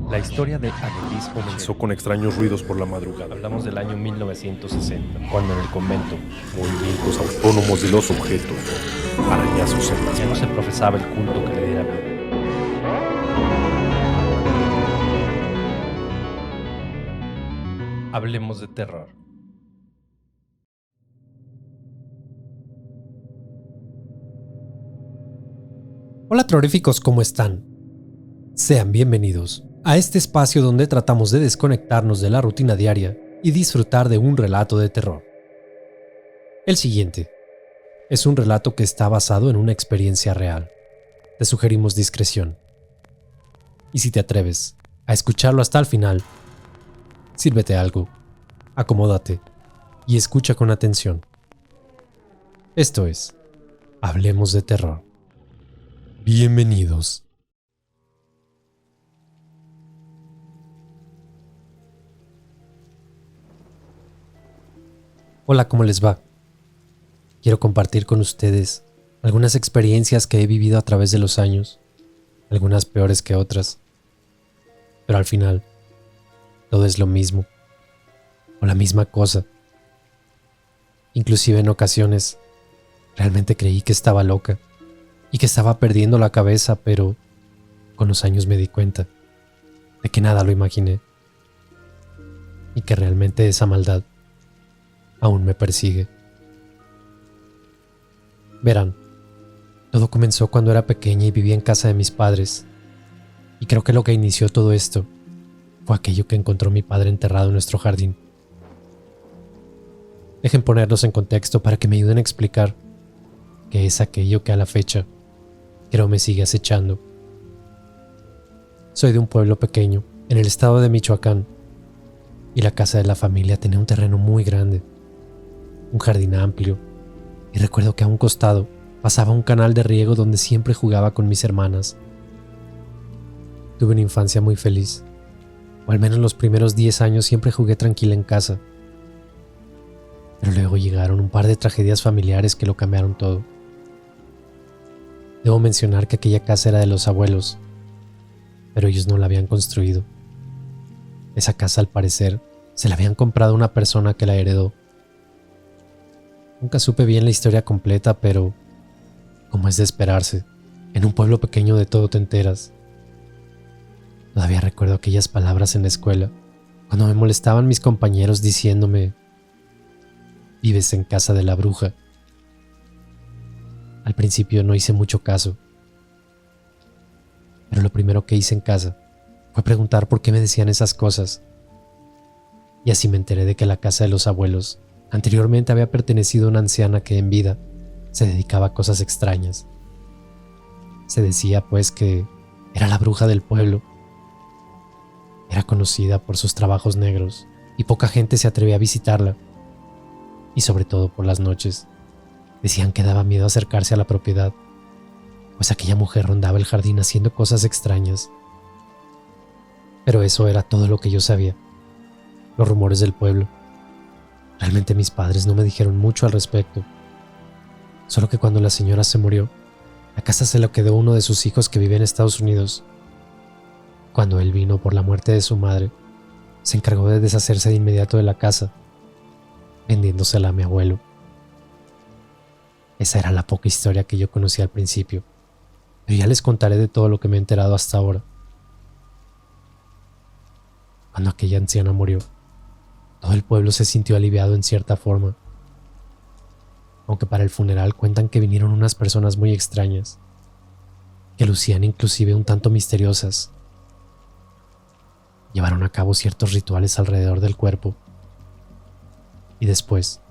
La historia de Agelis Comenzó con extraños ruidos por la madrugada, Hablamos del año 1960, cuando en el convento movimientos autónomos de los objetos, arañazos en las ya no se paredes. profesaba el culto que le diera vida. Hablemos de terror. Hola terroríficos, ¿cómo están? Sean bienvenidos a este espacio donde tratamos de desconectarnos de la rutina diaria y disfrutar de un relato de terror. El siguiente es un relato que está basado en una experiencia real. Te sugerimos discreción. Y si te atreves a escucharlo hasta el final, sírvete algo, acomódate y escucha con atención. Esto es Hablemos de Terror. Bienvenidos. Hola, ¿cómo les va? Quiero compartir con ustedes algunas experiencias que he vivido a través de los años, algunas peores que otras, pero al final todo es lo mismo, o la misma cosa. Inclusive en ocasiones realmente creí que estaba loca y que estaba perdiendo la cabeza, pero con los años me di cuenta de que nada lo imaginé y que realmente esa maldad aún me persigue. Verán, todo comenzó cuando era pequeña y vivía en casa de mis padres, y creo que lo que inició todo esto fue aquello que encontró mi padre enterrado en nuestro jardín. Dejen ponerlos en contexto para que me ayuden a explicar qué es aquello que a la fecha creo me sigue acechando. Soy de un pueblo pequeño, en el estado de Michoacán, y la casa de la familia tenía un terreno muy grande, un jardín amplio, y recuerdo que a un costado pasaba un canal de riego donde siempre jugaba con mis hermanas. Tuve una infancia muy feliz, o al menos los primeros 10 años siempre jugué tranquila en casa. Pero luego llegaron un par de tragedias familiares que lo cambiaron todo. Debo mencionar que aquella casa era de los abuelos, pero ellos no la habían construido. Esa casa, al parecer, se la habían comprado a una persona que la heredó. Nunca supe bien la historia completa, pero, como es de esperarse, en un pueblo pequeño de todo te enteras. Todavía recuerdo aquellas palabras en la escuela, cuando me molestaban mis compañeros diciéndome: vives en casa de la bruja. Al principio no hice mucho caso, pero lo primero que hice en casa fue preguntar por qué me decían esas cosas. Y así me enteré de que la casa de los abuelos anteriormente había pertenecido a una anciana que en vida se dedicaba a cosas extrañas. Se decía pues que era la bruja del pueblo. Era conocida por sus trabajos negros y poca gente se atrevía a visitarla. Y sobre todo por las noches. Decían que daba miedo acercarse a la propiedad, pues aquella mujer rondaba el jardín haciendo cosas extrañas. Pero eso era todo lo que yo sabía. Los rumores del pueblo. Realmente mis padres no me dijeron mucho al respecto. Solo que cuando la señora se murió, la casa se la quedó uno de sus hijos que vive en Estados Unidos. Cuando él vino por la muerte de su madre, se encargó de deshacerse de inmediato de la casa, vendiéndosela a mi abuelo. Esa era la poca historia que yo conocía al principio, pero ya les contaré de todo lo que me he enterado hasta ahora. Cuando aquella anciana murió, todo el pueblo se sintió aliviado en cierta forma, aunque para el funeral cuentan que vinieron unas personas muy extrañas, que lucían inclusive un tanto misteriosas. Llevaron a cabo ciertos rituales alrededor del cuerpo, y después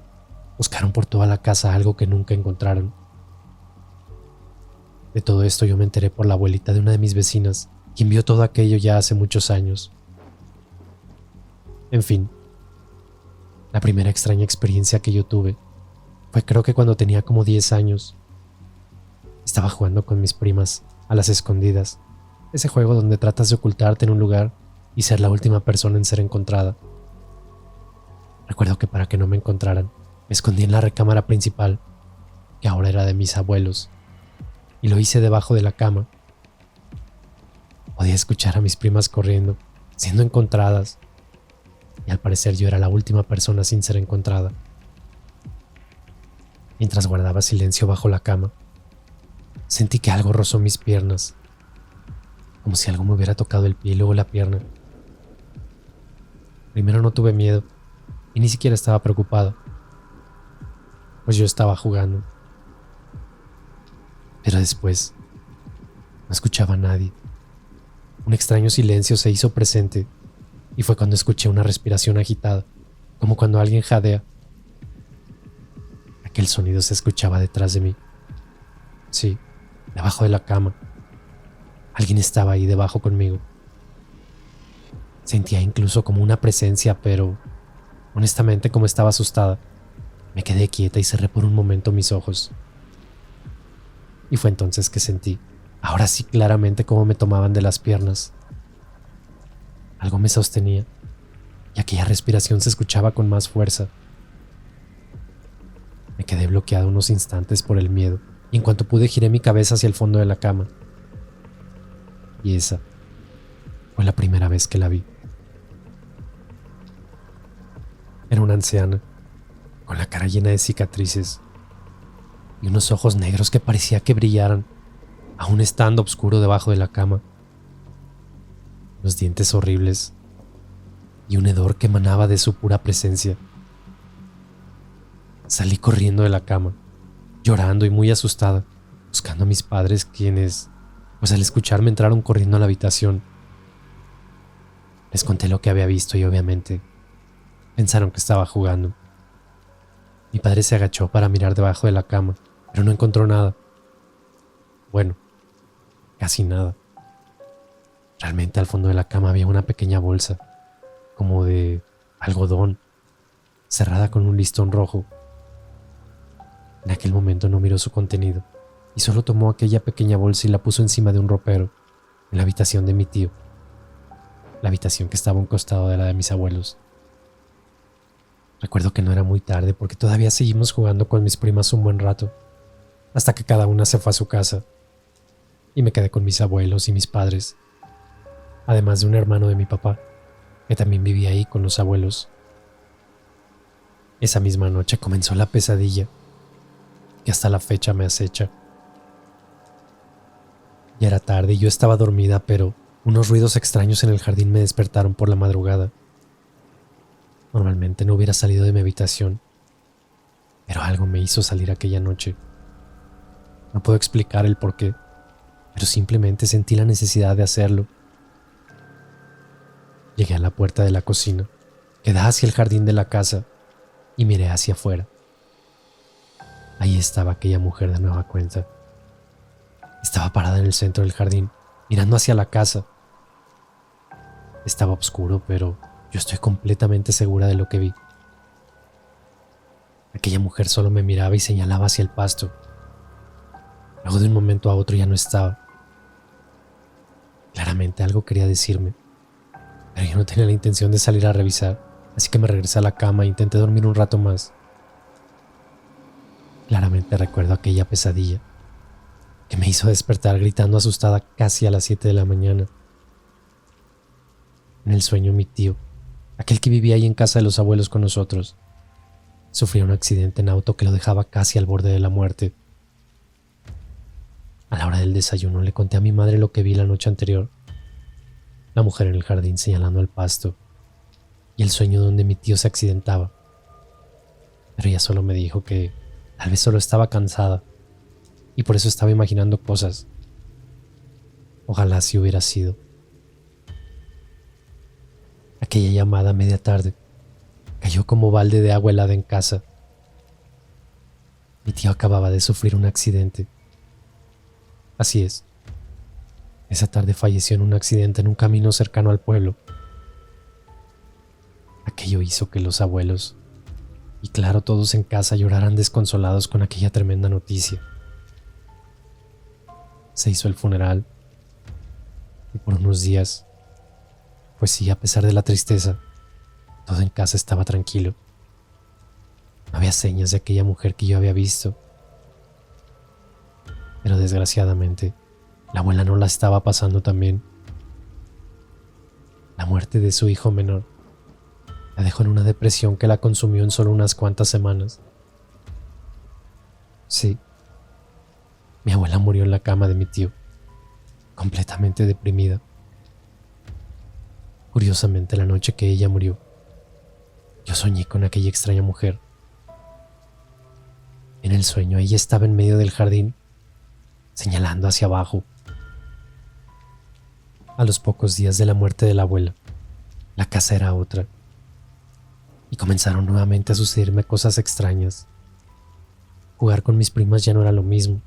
buscaron por toda la casa algo que nunca encontraron. De todo esto yo me enteré por la abuelita de una de mis vecinas, quien vio todo aquello ya hace muchos años. En fin, la primera extraña experiencia que yo tuve fue creo que cuando tenía como 10 años. Estaba jugando con mis primas a las escondidas, ese juego donde tratas de ocultarte en un lugar y ser la última persona en ser encontrada. Recuerdo que para que no me encontraran, me escondí en la recámara principal, que ahora era de mis abuelos, y lo hice debajo de la cama. Podía escuchar a mis primas corriendo, siendo encontradas, y al parecer yo era la última persona sin ser encontrada. Mientras guardaba silencio bajo la cama, sentí que algo rozó mis piernas, como si algo me hubiera tocado el pie y luego la pierna. Primero no tuve miedo y ni siquiera estaba preocupado, pues yo estaba jugando. Pero después no escuchaba a nadie. Un extraño silencio se hizo presente y fue cuando escuché una respiración agitada, como cuando alguien jadea. Aquel sonido se escuchaba detrás de mí. Sí, debajo de la cama. Alguien estaba ahí debajo conmigo. Sentía incluso como una presencia, pero honestamente, como estaba asustada, me quedé quieta y cerré por un momento mis ojos. Y fue entonces que sentí, ahora sí claramente, cómo me tomaban de las piernas. Algo me sostenía y aquella respiración se escuchaba con más fuerza. Me quedé bloqueado unos instantes por el miedo y en cuanto pude giré mi cabeza hacia el fondo de la cama. Y esa fue la primera vez que la vi. Era una anciana, con la cara llena de cicatrices y unos ojos negros que parecía que brillaran, aún estando oscuro debajo de la cama. Los dientes horribles y un hedor que emanaba de su pura presencia. Salí corriendo de la cama, llorando y muy asustada, buscando a mis padres, quienes, pues al escucharme, entraron corriendo a la habitación. Les conté lo que había visto y obviamente pensaron que estaba jugando. Mi padre se agachó para mirar debajo de la cama, pero no encontró nada. Bueno, casi nada. Realmente al fondo de la cama había una pequeña bolsa, como de algodón, cerrada con un listón rojo. En aquel momento no miró su contenido y solo tomó aquella pequeña bolsa y la puso encima de un ropero en la habitación de mi tío, la habitación que estaba a un costado de la de mis abuelos. Recuerdo que no era muy tarde porque todavía seguimos jugando con mis primas un buen rato, hasta que cada una se fue a su casa y me quedé con mis abuelos y mis padres, además de un hermano de mi papá, que también vivía ahí con los abuelos. Esa misma noche comenzó la pesadilla que hasta la fecha me acecha. Ya era tarde y yo estaba dormida, pero unos ruidos extraños en el jardín me despertaron por la madrugada. Normalmente no hubiera salido de mi habitación, pero algo me hizo salir aquella noche. No puedo explicar el por qué, pero simplemente sentí la necesidad de hacerlo. Llegué a la puerta de la cocina, que da hacia el jardín de la casa, y miré hacia afuera. Ahí estaba aquella mujer de nueva cuenta. Estaba parada en el centro del jardín, mirando hacia la casa. Estaba oscuro, pero yo estoy completamente segura de lo que vi. Aquella mujer solo me miraba y señalaba hacia el pasto. Luego de un momento a otro ya no estaba. Claramente algo quería decirme, pero yo no tenía la intención de salir a revisar, así que me regresé a la cama e intenté dormir un rato más. Claramente recuerdo aquella pesadilla que me hizo despertar gritando asustada casi a las 7 de la mañana. En el sueño mi tío, aquel que vivía ahí en casa de los abuelos con nosotros, sufrió un accidente en auto que lo dejaba casi al borde de la muerte. A la hora del desayuno le conté a mi madre lo que vi la noche anterior. La mujer en el jardín señalando al pasto y el sueño donde mi tío se accidentaba. Pero ella solo me dijo que tal vez solo estaba cansada y por eso estaba imaginando cosas. Ojalá así hubiera sido. Aquella llamada a media tarde cayó como balde de agua helada en casa. Mi tío acababa de sufrir un accidente. Así es. Esa tarde falleció en un accidente en un camino cercano al pueblo. Aquello hizo que los abuelos, y claro, todos en casa, lloraran desconsolados con aquella tremenda noticia. Se hizo el funeral y por unos días, pues sí, a pesar de la tristeza, todo en casa estaba tranquilo. No había señas de aquella mujer que yo había visto. Pero desgraciadamente, la abuela no la estaba pasando tan bien la muerte de su hijo menor la dejó en una depresión que la consumió en solo unas cuantas semanas. Sí, mi abuela murió en la cama de mi tío, completamente deprimida. Curiosamente, la noche que ella murió, yo soñé con aquella extraña mujer. En el sueño, ella estaba en medio del jardín, señalando hacia abajo. A los pocos días de la muerte de la abuela, la casa era otra, y comenzaron nuevamente a sucederme cosas extrañas. Jugar con mis primas ya no era lo mismo,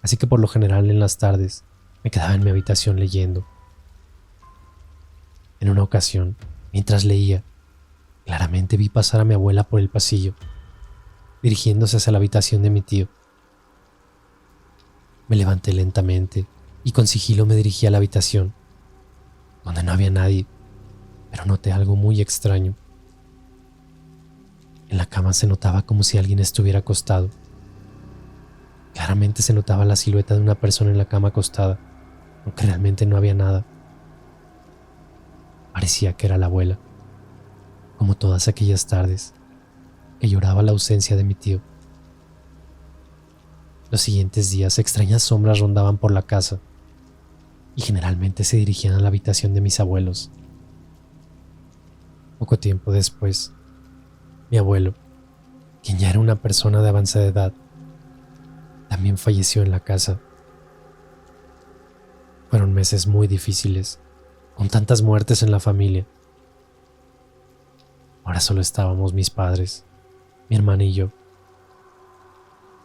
así que por lo general en las tardes me quedaba en mi habitación leyendo. En una ocasión, mientras leía, claramente vi pasar a mi abuela por el pasillo, dirigiéndose hacia la habitación de mi tío. Me levanté lentamente y con sigilo me dirigí a la habitación, donde no había nadie, pero noté algo muy extraño. En la cama se notaba como si alguien estuviera acostado. Claramente se notaba la silueta de una persona en la cama acostada, aunque realmente no había nada. Parecía que era la abuela, como todas aquellas tardes, que lloraba la ausencia de mi tío. Los siguientes días extrañas sombras rondaban por la casa y generalmente se dirigían a la habitación de mis abuelos. Poco tiempo después, mi abuelo, quien ya era una persona de avanzada edad, también falleció en la casa. Fueron meses muy difíciles, con tantas muertes en la familia. Ahora solo estábamos mis padres, mi hermana y yo.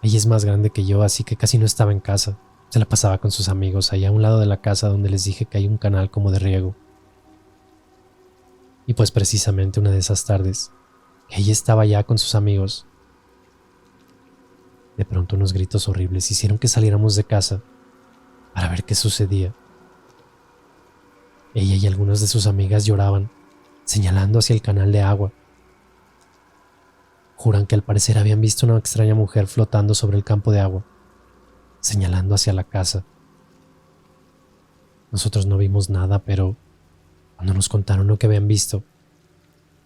Ella es más grande que yo, así que casi no estaba en casa. Se la pasaba con sus amigos allá a un lado de la casa donde les dije que hay un canal como de riego. Y pues precisamente una de esas tardes, ella estaba allá con sus amigos. De pronto unos gritos horribles hicieron que saliéramos de casa para ver qué sucedía. Ella y algunas de sus amigas lloraban, señalando hacia el canal de agua. Juran que al parecer habían visto una extraña mujer flotando sobre el campo de agua, señalando hacia la casa. Nosotros no vimos nada, pero cuando nos contaron lo que habían visto,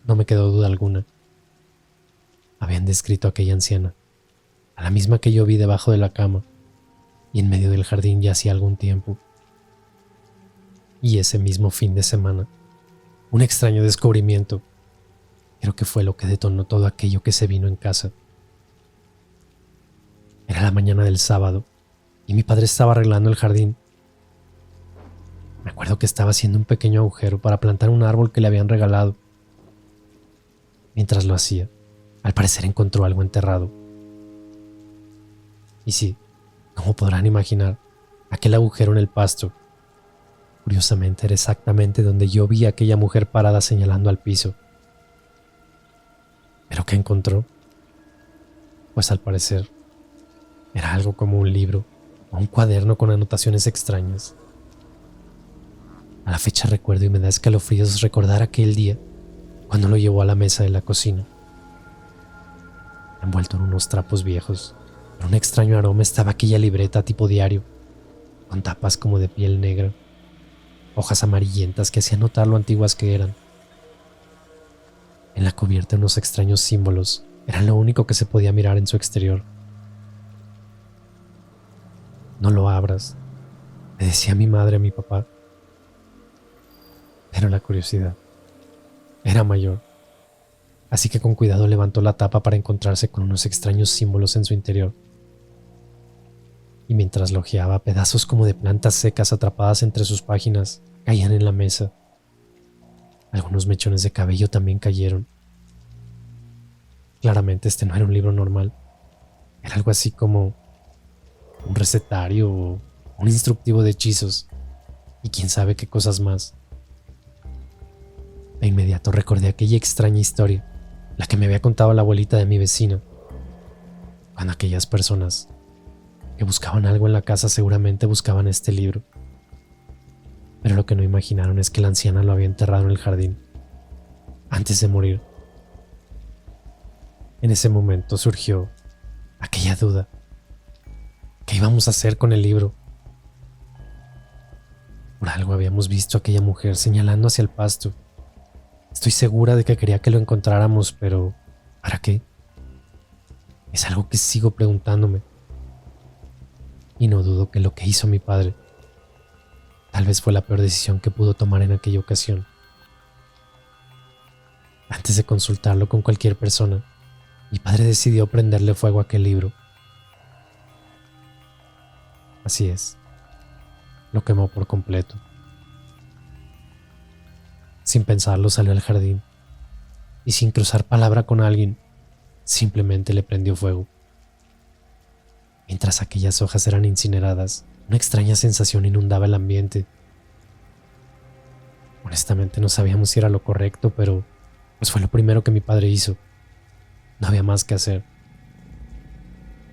no me quedó duda alguna. Habían descrito a aquella anciana, a la misma que yo vi debajo de la cama y en medio del jardín ya hacía algún tiempo. Y ese mismo fin de semana, un extraño descubrimiento, creo que fue lo que detonó todo aquello que se vino en casa. Era la mañana del sábado y mi padre estaba arreglando el jardín. Me acuerdo que estaba haciendo un pequeño agujero para plantar un árbol que le habían regalado. Mientras lo hacía, al parecer encontró algo enterrado. Y sí, como podrán imaginar, aquel agujero en el pasto, curiosamente era exactamente donde yo vi a aquella mujer parada señalando al piso. ¿Pero qué encontró? Pues al parecer era algo como un libro o un cuaderno con anotaciones extrañas. A la fecha recuerdo y me da escalofríos recordar aquel día cuando lo llevó a la mesa de la cocina. Envuelto en unos trapos viejos, con un extraño aroma estaba aquella libreta tipo diario, con tapas como de piel negra, hojas amarillentas que hacían notar lo antiguas que eran. En la cubierta unos extraños símbolos eran lo único que se podía mirar en su exterior. No lo abras, le decía mi madre a mi papá. Pero la curiosidad era mayor, así que con cuidado levantó la tapa para encontrarse con unos extraños símbolos en su interior. Y mientras lo hojeaba, pedazos como de plantas secas atrapadas entre sus páginas caían en la mesa. Algunos mechones de cabello también cayeron. Claramente este no era un libro normal. Era algo así como un recetario o un instructivo de hechizos y quién sabe qué cosas más. De inmediato recordé aquella extraña historia, la que me había contado la abuelita de mi vecino, cuando aquellas personas que buscaban algo en la casa seguramente buscaban este libro. Pero lo que no imaginaron es que la anciana lo había enterrado en el jardín, antes de morir. En ese momento surgió aquella duda. ¿Qué íbamos a hacer con el libro? Por algo habíamos visto a aquella mujer señalando hacia el pasto. Estoy segura de que quería que lo encontráramos, pero ¿para qué? Es algo que sigo preguntándome. Y no dudo que lo que hizo mi padre tal vez fue la peor decisión que pudo tomar en aquella ocasión. Antes de consultarlo con cualquier persona, mi padre decidió prenderle fuego a aquel libro. Así es, lo quemó por completo. Sin pensarlo salió al jardín y sin cruzar palabra con alguien, simplemente le prendió fuego. Mientras aquellas hojas eran incineradas, una extraña sensación inundaba el ambiente. Honestamente no sabíamos si era lo correcto, pero pues fue lo primero que mi padre hizo. No había más que hacer.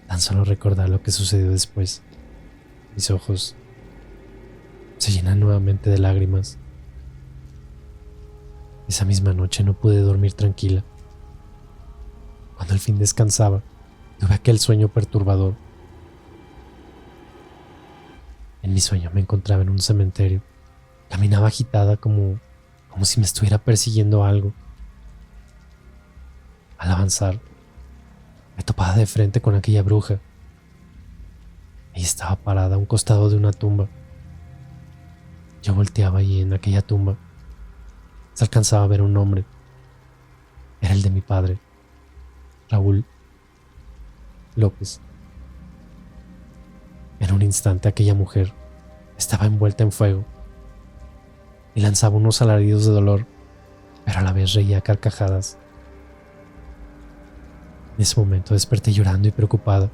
Tan solo recordar lo que sucedió después. Mis ojos se llenan nuevamente de lágrimas. Esa misma noche no pude dormir tranquila. Cuando al fin descansaba, tuve aquel sueño perturbador. En mi sueño me encontraba en un cementerio. Caminaba agitada como si me estuviera persiguiendo algo. Al avanzar, me topaba de frente con aquella bruja. Ella estaba parada a un costado de una tumba. Yo volteaba y en aquella tumba se alcanzaba a ver un nombre. Era el de mi padre, Raúl López. En un instante aquella mujer estaba envuelta en fuego y lanzaba unos alaridos de dolor, pero a la vez reía a carcajadas. En ese momento desperté llorando y preocupada.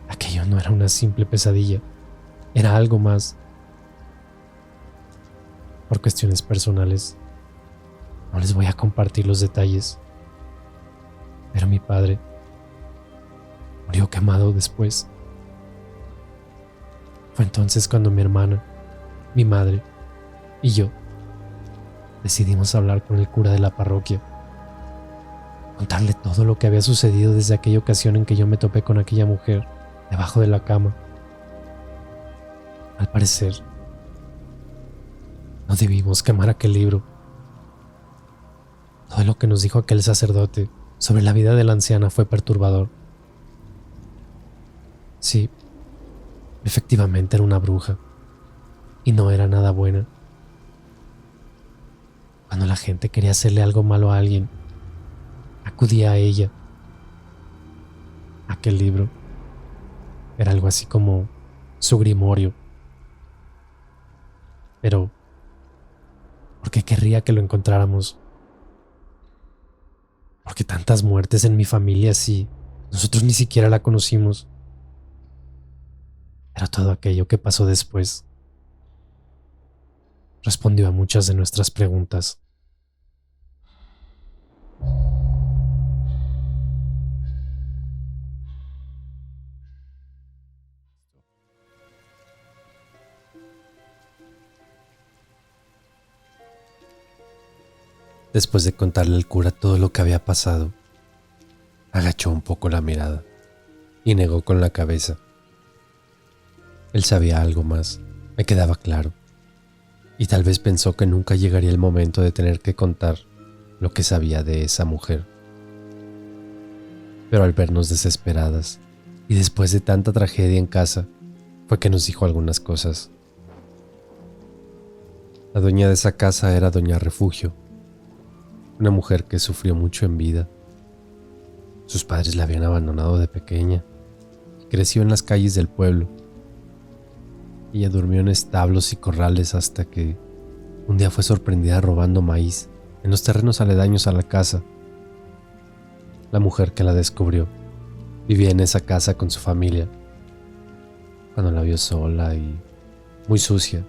Aquello no era una simple pesadilla, era algo más. Por cuestiones personales, no les voy a compartir los detalles, pero mi padre murió quemado después. Fue entonces cuando mi hermana, mi madre y yo decidimos hablar con el cura de la parroquia, contarle todo lo que había sucedido desde aquella ocasión en que yo me topé con aquella mujer debajo de la cama. Al parecer, no debimos quemar aquel libro. Todo lo que nos dijo aquel sacerdote sobre la vida de la anciana fue perturbador. Sí, efectivamente era una bruja, y no era nada buena. Cuando la gente quería hacerle algo malo a alguien, acudía a ella. Aquel libro era algo así como su grimorio. Pero ¿por qué querría que lo encontráramos? ¿Por qué tantas muertes en mi familia si nosotros ni siquiera la conocimos? Pero todo aquello que pasó después respondió a muchas de nuestras preguntas. Después de contarle al cura todo lo que había pasado, agachó un poco la mirada y negó con la cabeza. Él sabía algo más, me quedaba claro, y tal vez pensó que nunca llegaría el momento de tener que contar lo que sabía de esa mujer. Pero al vernos desesperadas y después de tanta tragedia en casa, fue que nos dijo algunas cosas. La dueña de esa casa era doña Refugio, una mujer que sufrió mucho en vida. Sus padres la habían abandonado de pequeña y creció en las calles del pueblo. Ella durmió en establos y corrales hasta que un día fue sorprendida robando maíz en los terrenos aledaños a la casa. La mujer que la descubrió vivía en esa casa con su familia. Cuando la vio sola y muy sucia,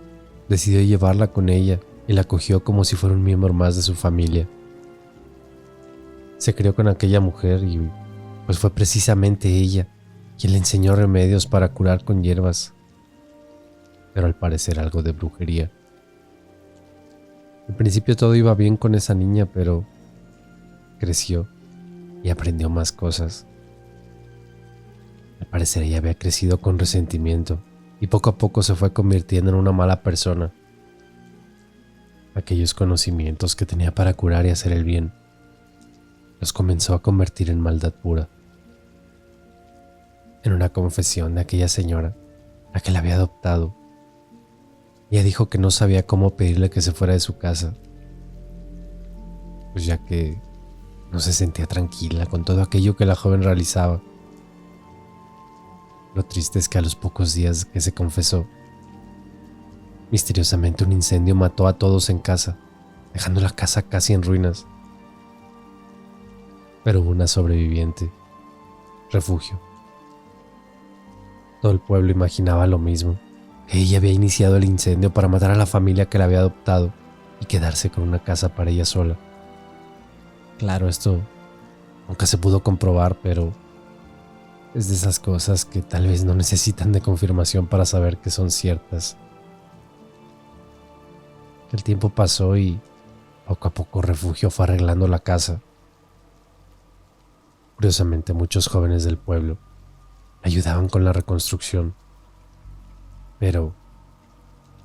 decidió llevarla con ella y la acogió como si fuera un miembro más de su familia. Se crió con aquella mujer y pues fue precisamente ella quien le enseñó remedios para curar con hierbas, pero al parecer algo de brujería. Al principio todo iba bien con esa niña, pero creció y aprendió más cosas. Al parecer ella había crecido con resentimiento y poco a poco se fue convirtiendo en una mala persona. Aquellos conocimientos que tenía para curar y hacer el bien los comenzó a convertir en maldad pura. En una confesión de aquella señora, la que la había adoptado, ella dijo que no sabía cómo pedirle que se fuera de su casa, pues ya que no se sentía tranquila con todo aquello que la joven realizaba. Lo triste es que a los pocos días que se confesó, misteriosamente un incendio mató a todos en casa, dejando la casa casi en ruinas. Pero hubo una sobreviviente, refugio. Todo el pueblo imaginaba lo mismo, que ella había iniciado el incendio para matar a la familia que la había adoptado y quedarse con una casa para ella sola. Claro, esto nunca se pudo comprobar, pero es de esas cosas que tal vez no necesitan de confirmación para saber que son ciertas. El tiempo pasó y poco a poco Refugio fue arreglando la casa. Curiosamente, muchos jóvenes del pueblo ayudaban con la reconstrucción, pero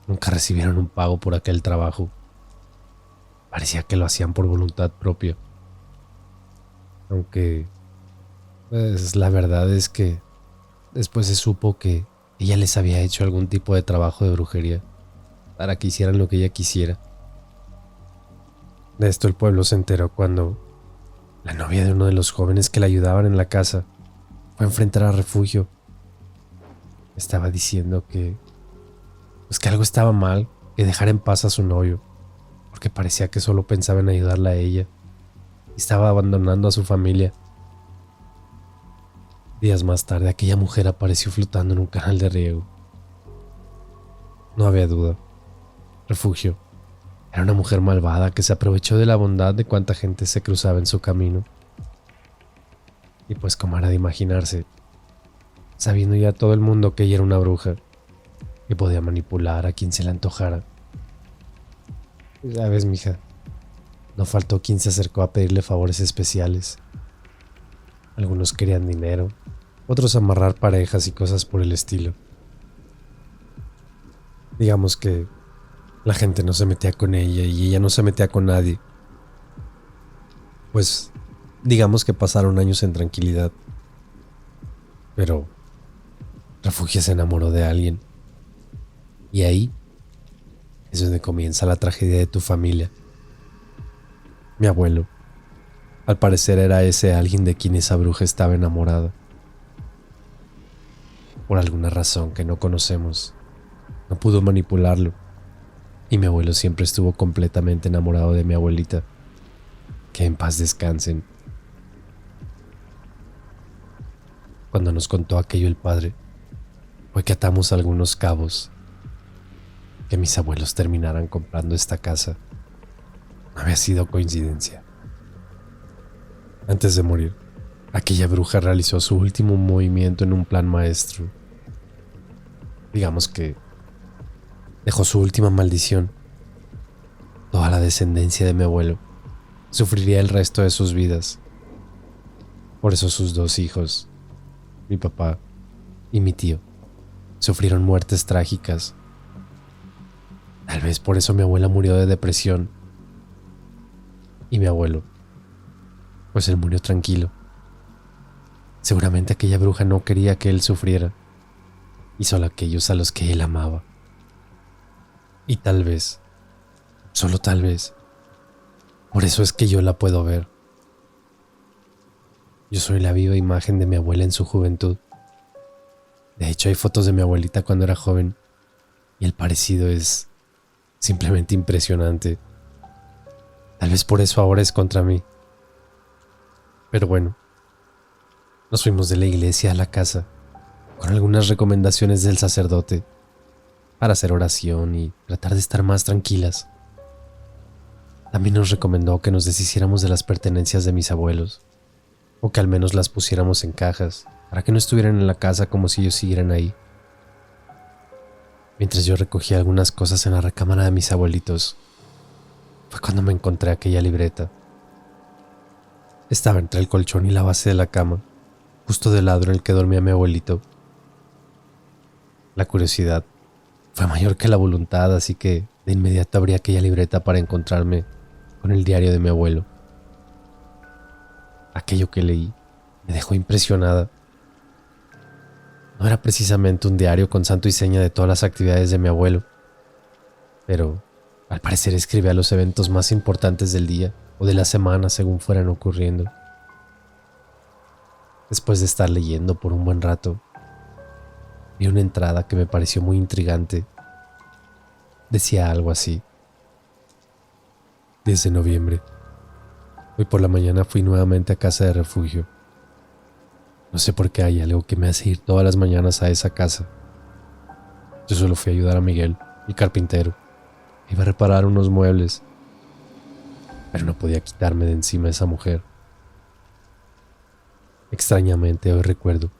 nunca recibieron un pago por aquel trabajo. Parecía que lo hacían por voluntad propia. Aunque, pues, la verdad es que después se supo que ella les había hecho algún tipo de trabajo de brujería para que hicieran lo que ella quisiera. De esto el pueblo se enteró cuando la novia de uno de los jóvenes que la ayudaban en la casa fue a enfrentar a Refugio. Estaba diciendo que algo estaba mal, que dejara en paz a su novio, porque parecía que solo pensaba en ayudarla a ella y estaba abandonando a su familia. Días más tarde, aquella mujer apareció flotando en un canal de riego. No había duda. Refugio era una mujer malvada que se aprovechó de la bondad de cuanta gente se cruzaba en su camino. Y pues, como era de imaginarse, sabiendo ya todo el mundo que ella era una bruja y podía manipular a quien se le antojara. Ya ves, mija, no faltó quien se acercó a pedirle favores especiales. Algunos querían dinero, otros amarrar parejas y cosas por el estilo. Digamos que la gente no se metía con ella y ella no se metía con nadie. Pues digamos que pasaron años en tranquilidad. Pero Refugio se enamoró de alguien. Y ahí es donde comienza la tragedia de tu familia. Mi abuelo, al parecer, era ese alguien de quien esa bruja estaba enamorada. Por alguna razón que no conocemos, no pudo manipularlo. Y mi abuelo siempre estuvo completamente enamorado de mi abuelita. Que en paz descansen. Cuando nos contó aquello el padre, fue que atamos algunos cabos. Que mis abuelos terminaran comprando esta casa no había sido coincidencia. Antes de morir, aquella bruja realizó su último movimiento en un plan maestro. Digamos que dejó su última maldición. Toda la descendencia de mi abuelo sufriría el resto de sus vidas. Por eso sus dos hijos, mi papá y mi tío, sufrieron muertes trágicas. Tal vez por eso mi abuela murió de depresión. Y mi abuelo, pues él murió tranquilo. Seguramente aquella bruja no quería que él sufriera. Y solo aquellos a los que él amaba. Y tal vez, solo tal vez, por eso es que yo la puedo ver. Yo soy la viva imagen de mi abuela en su juventud. De hecho, hay fotos de mi abuelita cuando era joven y el parecido es simplemente impresionante. Tal vez por eso ahora es contra mí. Pero bueno, nos fuimos de la iglesia a la casa con algunas recomendaciones del sacerdote para hacer oración y tratar de estar más tranquilas. También nos recomendó que nos deshiciéramos de las pertenencias de mis abuelos, o que al menos las pusiéramos en cajas para que no estuvieran en la casa como si ellos siguieran ahí. Mientras yo recogía algunas cosas en la recámara de mis abuelitos, fue cuando me encontré aquella libreta. Estaba entre el colchón y la base de la cama, justo del lado en el que dormía mi abuelito. La curiosidad fue mayor que la voluntad, así que de inmediato abrí aquella libreta para encontrarme con el diario de mi abuelo. Aquello que leí me dejó impresionada. No era precisamente un diario con santo y seña de todas las actividades de mi abuelo, pero al parecer escribía los eventos más importantes del día o de la semana según fueran ocurriendo. Después de estar leyendo por un buen rato, vi una entrada que me pareció muy intrigante. Decía algo así: 10 de noviembre. Hoy por la mañana fui nuevamente a casa de refugio. No sé por qué hay algo que me hace ir todas las mañanas a esa casa. Yo solo fui a ayudar a Miguel, el carpintero. Iba a reparar unos muebles, pero no podía quitarme de encima a esa mujer. Extrañamente hoy recuerdo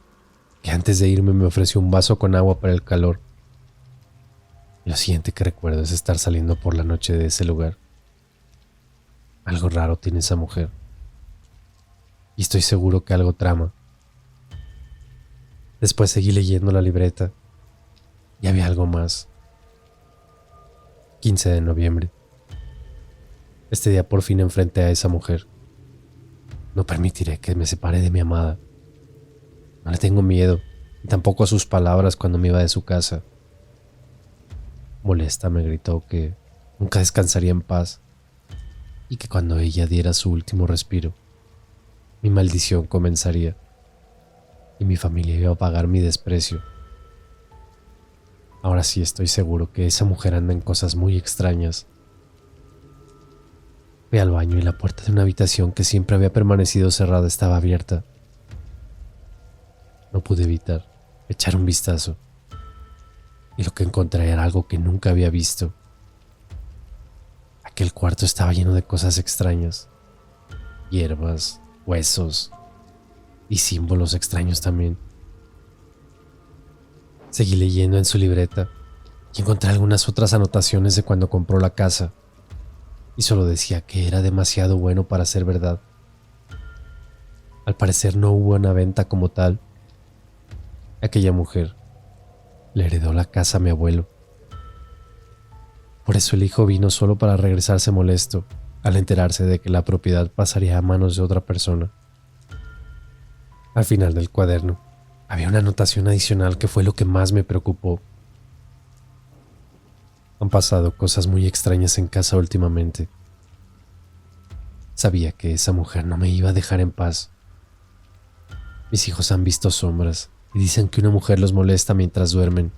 que antes de irme me ofreció un vaso con agua para el calor. Y lo siguiente que recuerdo es estar saliendo por la noche de ese lugar. Algo raro tiene esa mujer, y estoy seguro que algo trama. Después seguí leyendo la libreta y había algo más. 15 de noviembre. Este día por fin enfrenté a esa mujer. No permitiré que me separe de mi amada. No le tengo miedo, y tampoco a sus palabras cuando me iba de su casa. Molesta me gritó que nunca descansaría en paz y que cuando ella diera su último respiro, mi maldición comenzaría y mi familia iba a pagar mi desprecio. Ahora sí estoy seguro que esa mujer anda en cosas muy extrañas. Fui al baño y la puerta de una habitación que siempre había permanecido cerrada estaba abierta. No pude evitar echar un vistazo, y lo que encontré era algo que nunca había visto. Aquel cuarto estaba lleno de cosas extrañas, hierbas, huesos y símbolos extraños también. Seguí leyendo en su libreta y encontré algunas otras anotaciones de cuando compró la casa, y solo decía que era demasiado bueno para ser verdad. Al parecer no hubo una venta como tal. Aquella mujer le heredó la casa a mi abuelo. Por eso el hijo vino solo para regresarse molesto al enterarse de que la propiedad pasaría a manos de otra persona. Al final del cuaderno había una anotación adicional que fue lo que más me preocupó. Han pasado cosas muy extrañas en casa últimamente. Sabía que esa mujer no me iba a dejar en paz. Mis hijos han visto sombras y dicen que una mujer los molesta mientras duermen.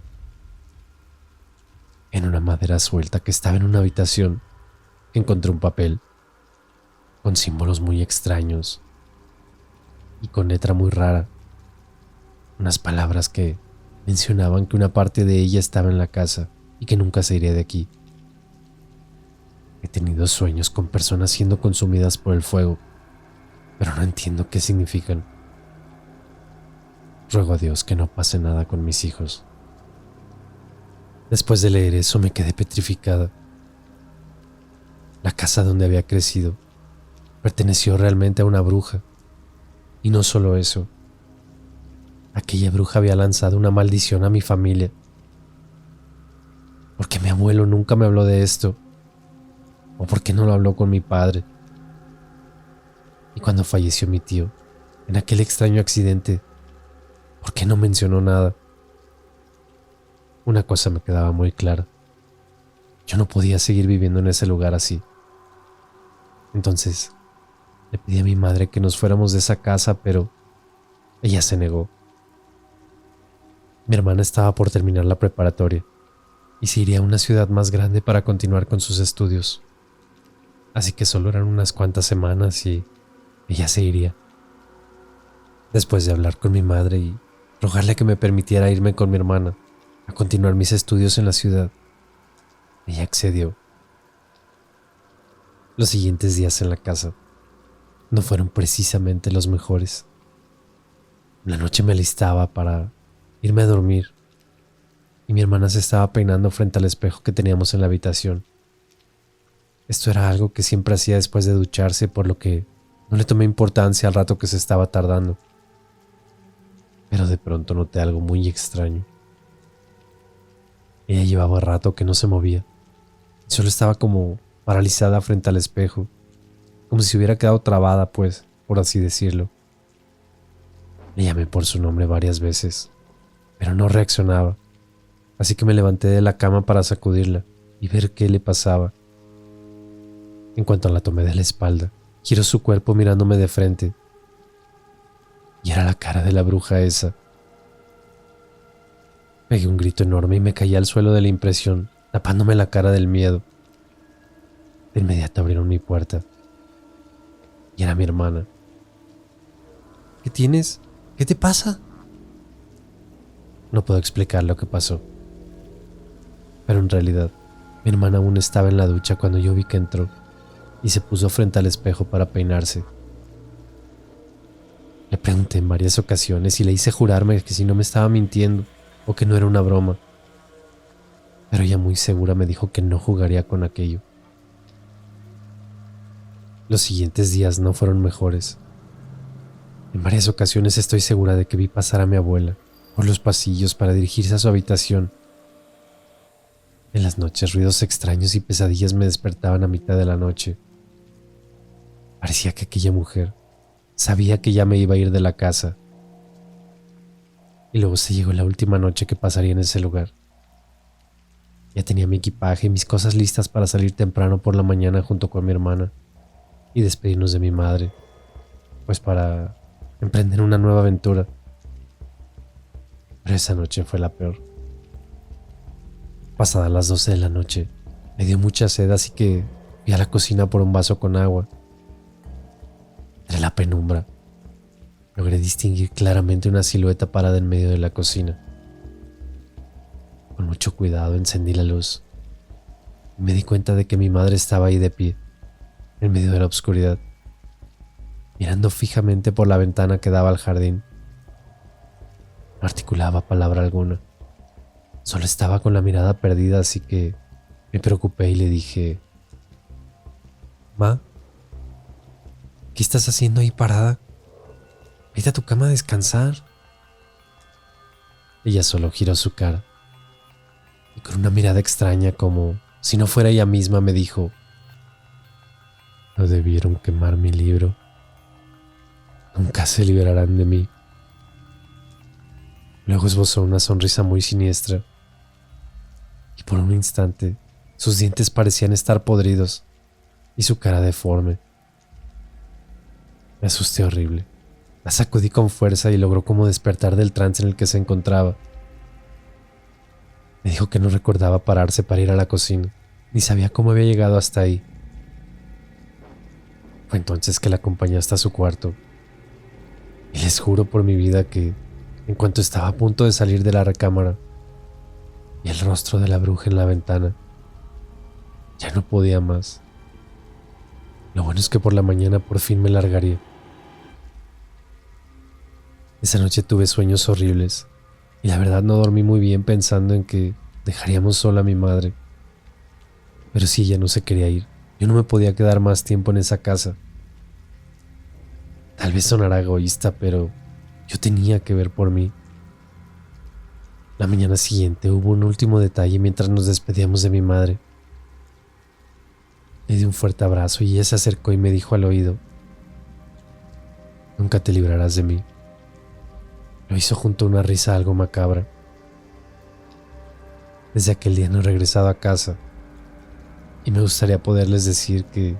En una madera suelta que estaba en una habitación, encontré un papel con símbolos muy extraños y con letra muy rara. Unas palabras que mencionaban que una parte de ella estaba en la casa y que nunca se iría de aquí. He tenido sueños con personas siendo consumidas por el fuego, pero no entiendo qué significan. Ruego a Dios que no pase nada con mis hijos. Después de leer eso me quedé petrificada. La casa donde había crecido perteneció realmente a una bruja. Y no solo eso. Aquella bruja había lanzado una maldición a mi familia. ¿Por qué mi abuelo nunca me habló de esto? ¿O por qué no lo habló con mi padre? Y cuando falleció mi tío, en aquel extraño accidente, ¿por qué no mencionó nada? Una cosa me quedaba muy clara. Yo no podía seguir viviendo en ese lugar así. Entonces, le pedí a mi madre que nos fuéramos de esa casa, pero ella se negó. Mi hermana estaba por terminar la preparatoria y se iría a una ciudad más grande para continuar con sus estudios. Así que solo eran unas cuantas semanas y ella se iría. Después de hablar con mi madre y rogarle que me permitiera irme con mi hermana a continuar mis estudios en la ciudad, ella accedió. Los siguientes días en la casa no fueron precisamente los mejores. Una noche me alistaba para irme a dormir y mi hermana se estaba peinando frente al espejo que teníamos en la habitación. Esto era algo que siempre hacía después de ducharse, por lo que no le tomé importancia al rato que se estaba tardando. Pero de pronto noté algo muy extraño. Ella llevaba rato que no se movía. Solo estaba como paralizada frente al espejo, como si se hubiera quedado trabada, pues, por así decirlo. Le llamé por su nombre varias veces, pero no reaccionaba, así que me levanté de la cama para sacudirla y ver qué le pasaba. En cuanto la tomé de la espalda, giró su cuerpo mirándome de frente, y era la cara de la bruja esa. Pegué un grito enorme y me caí al suelo de la impresión, tapándome la cara del miedo. De inmediato abrieron mi puerta, y era mi hermana. ¿Qué tienes? ¿Qué te pasa? No puedo explicar lo que pasó, pero en realidad mi hermana aún estaba en la ducha cuando yo vi que entró y se puso frente al espejo para peinarse. Le pregunté en varias ocasiones y le hice jurarme que si no me estaba mintiendo o que no era una broma, pero ella muy segura me dijo que no jugaría con aquello. Los siguientes días no fueron mejores. En varias ocasiones estoy segura de que vi pasar a mi abuela por los pasillos para dirigirse a su habitación. En las noches ruidos extraños y pesadillas me despertaban a mitad de la noche. Parecía que aquella mujer sabía que ya me iba a ir de la casa. Y luego se llegó la última noche que pasaría en ese lugar. Ya tenía mi equipaje y mis cosas listas para salir temprano por la mañana junto con mi hermana y despedirnos de mi madre, pues para emprender una nueva aventura. Pero esa noche fue la peor. Pasadas las 12 de la noche, me dio mucha sed, así que fui a la cocina por un vaso con agua. Entre la penumbra, logré distinguir claramente una silueta parada en medio de la cocina. Con mucho cuidado encendí la luz y me di cuenta de que mi madre estaba ahí de pie, en medio de la oscuridad, mirando fijamente por la ventana que daba al jardín. No articulaba palabra alguna, solo estaba con la mirada perdida, así que me preocupé y le dije: «Ma, ¿qué estás haciendo ahí parada? Vete a tu cama a descansar». Ella solo giró su cara y con una mirada extraña, como si no fuera ella misma, me dijo: «No debieron quemar mi libro. Nunca se liberarán de mí». Luego esbozó una sonrisa muy siniestra y por un instante sus dientes parecían estar podridos y su cara deforme. Me asusté horrible. La sacudí con fuerza y logró como despertar del trance en el que se encontraba. Me dijo que no recordaba pararse para ir a la cocina, ni sabía cómo había llegado hasta ahí. Fue entonces que la acompañé hasta su cuarto. Y les juro por mi vida que, en cuanto estaba a punto de salir de la recámara, vi el rostro de la bruja en la ventana. Ya no podía más. Lo bueno es que por la mañana por fin me largaría. Esa noche tuve sueños horribles y la verdad no dormí muy bien, pensando en que dejaríamos sola a mi madre. Pero si ella no se quería ir, yo no me podía quedar más tiempo en esa casa. Tal vez sonará egoísta, pero yo tenía que ver por mí. La mañana siguiente hubo un último detalle mientras nos despedíamos de mi madre. Le di un fuerte abrazo y ella se acercó y me dijo al oído: «Nunca te librarás de mí». Lo hizo junto a una risa algo macabra. Desde aquel día no he regresado a casa y me gustaría poderles decir que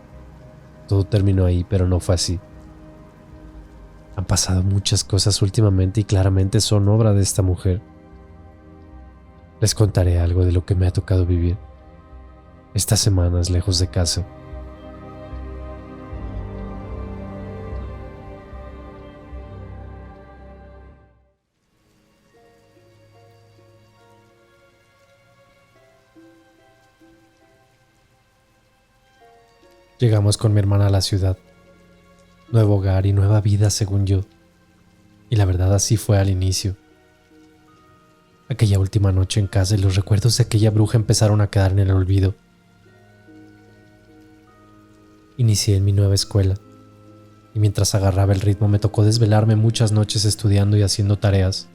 todo terminó ahí, pero no fue así. Han pasado muchas cosas últimamente y claramente son obra de esta mujer. Les contaré algo de lo que me ha tocado vivir estas semanas lejos de casa. Llegamos con mi hermana a la ciudad. Nuevo hogar y nueva vida, según yo. Y la verdad así fue al inicio. Aquella última noche en casa y los recuerdos de aquella bruja empezaron a quedar en el olvido. Inicié en mi nueva escuela y mientras agarraba el ritmo me tocó desvelarme muchas noches estudiando y haciendo tareas.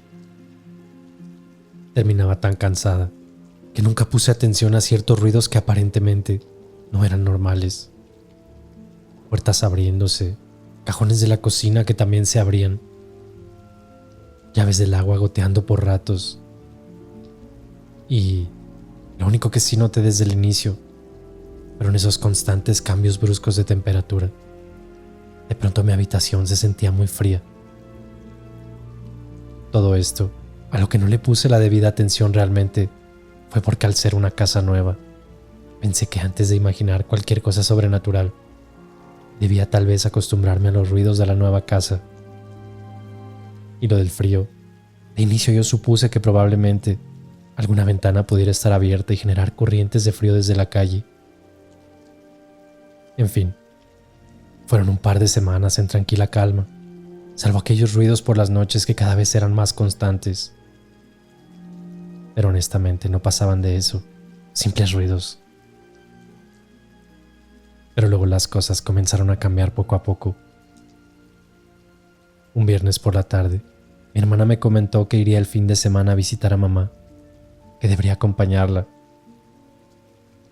Terminaba tan cansada que nunca puse atención a ciertos ruidos que aparentemente no eran normales. Puertas abriéndose, cajones de la cocina que también se abrían, llaves del agua goteando por ratos. Y lo único que sí noté desde el inicio fueron esos constantes cambios bruscos de temperatura. De pronto mi habitación se sentía muy fría. Todo esto, a lo que no le puse la debida atención realmente, fue porque al ser una casa nueva, pensé que antes de imaginar cualquier cosa sobrenatural, debía tal vez acostumbrarme a los ruidos de la nueva casa. Y lo del frío, de inicio yo supuse que probablemente alguna ventana pudiera estar abierta y generar corrientes de frío desde la calle. En fin, fueron un par de semanas en tranquila calma, salvo aquellos ruidos por las noches que cada vez eran más constantes. Pero honestamente no pasaban de eso, simples ruidos. Pero luego las cosas comenzaron a cambiar poco a poco. Un viernes por la tarde, mi hermana me comentó que iría el fin de semana a visitar a mamá, que debería acompañarla.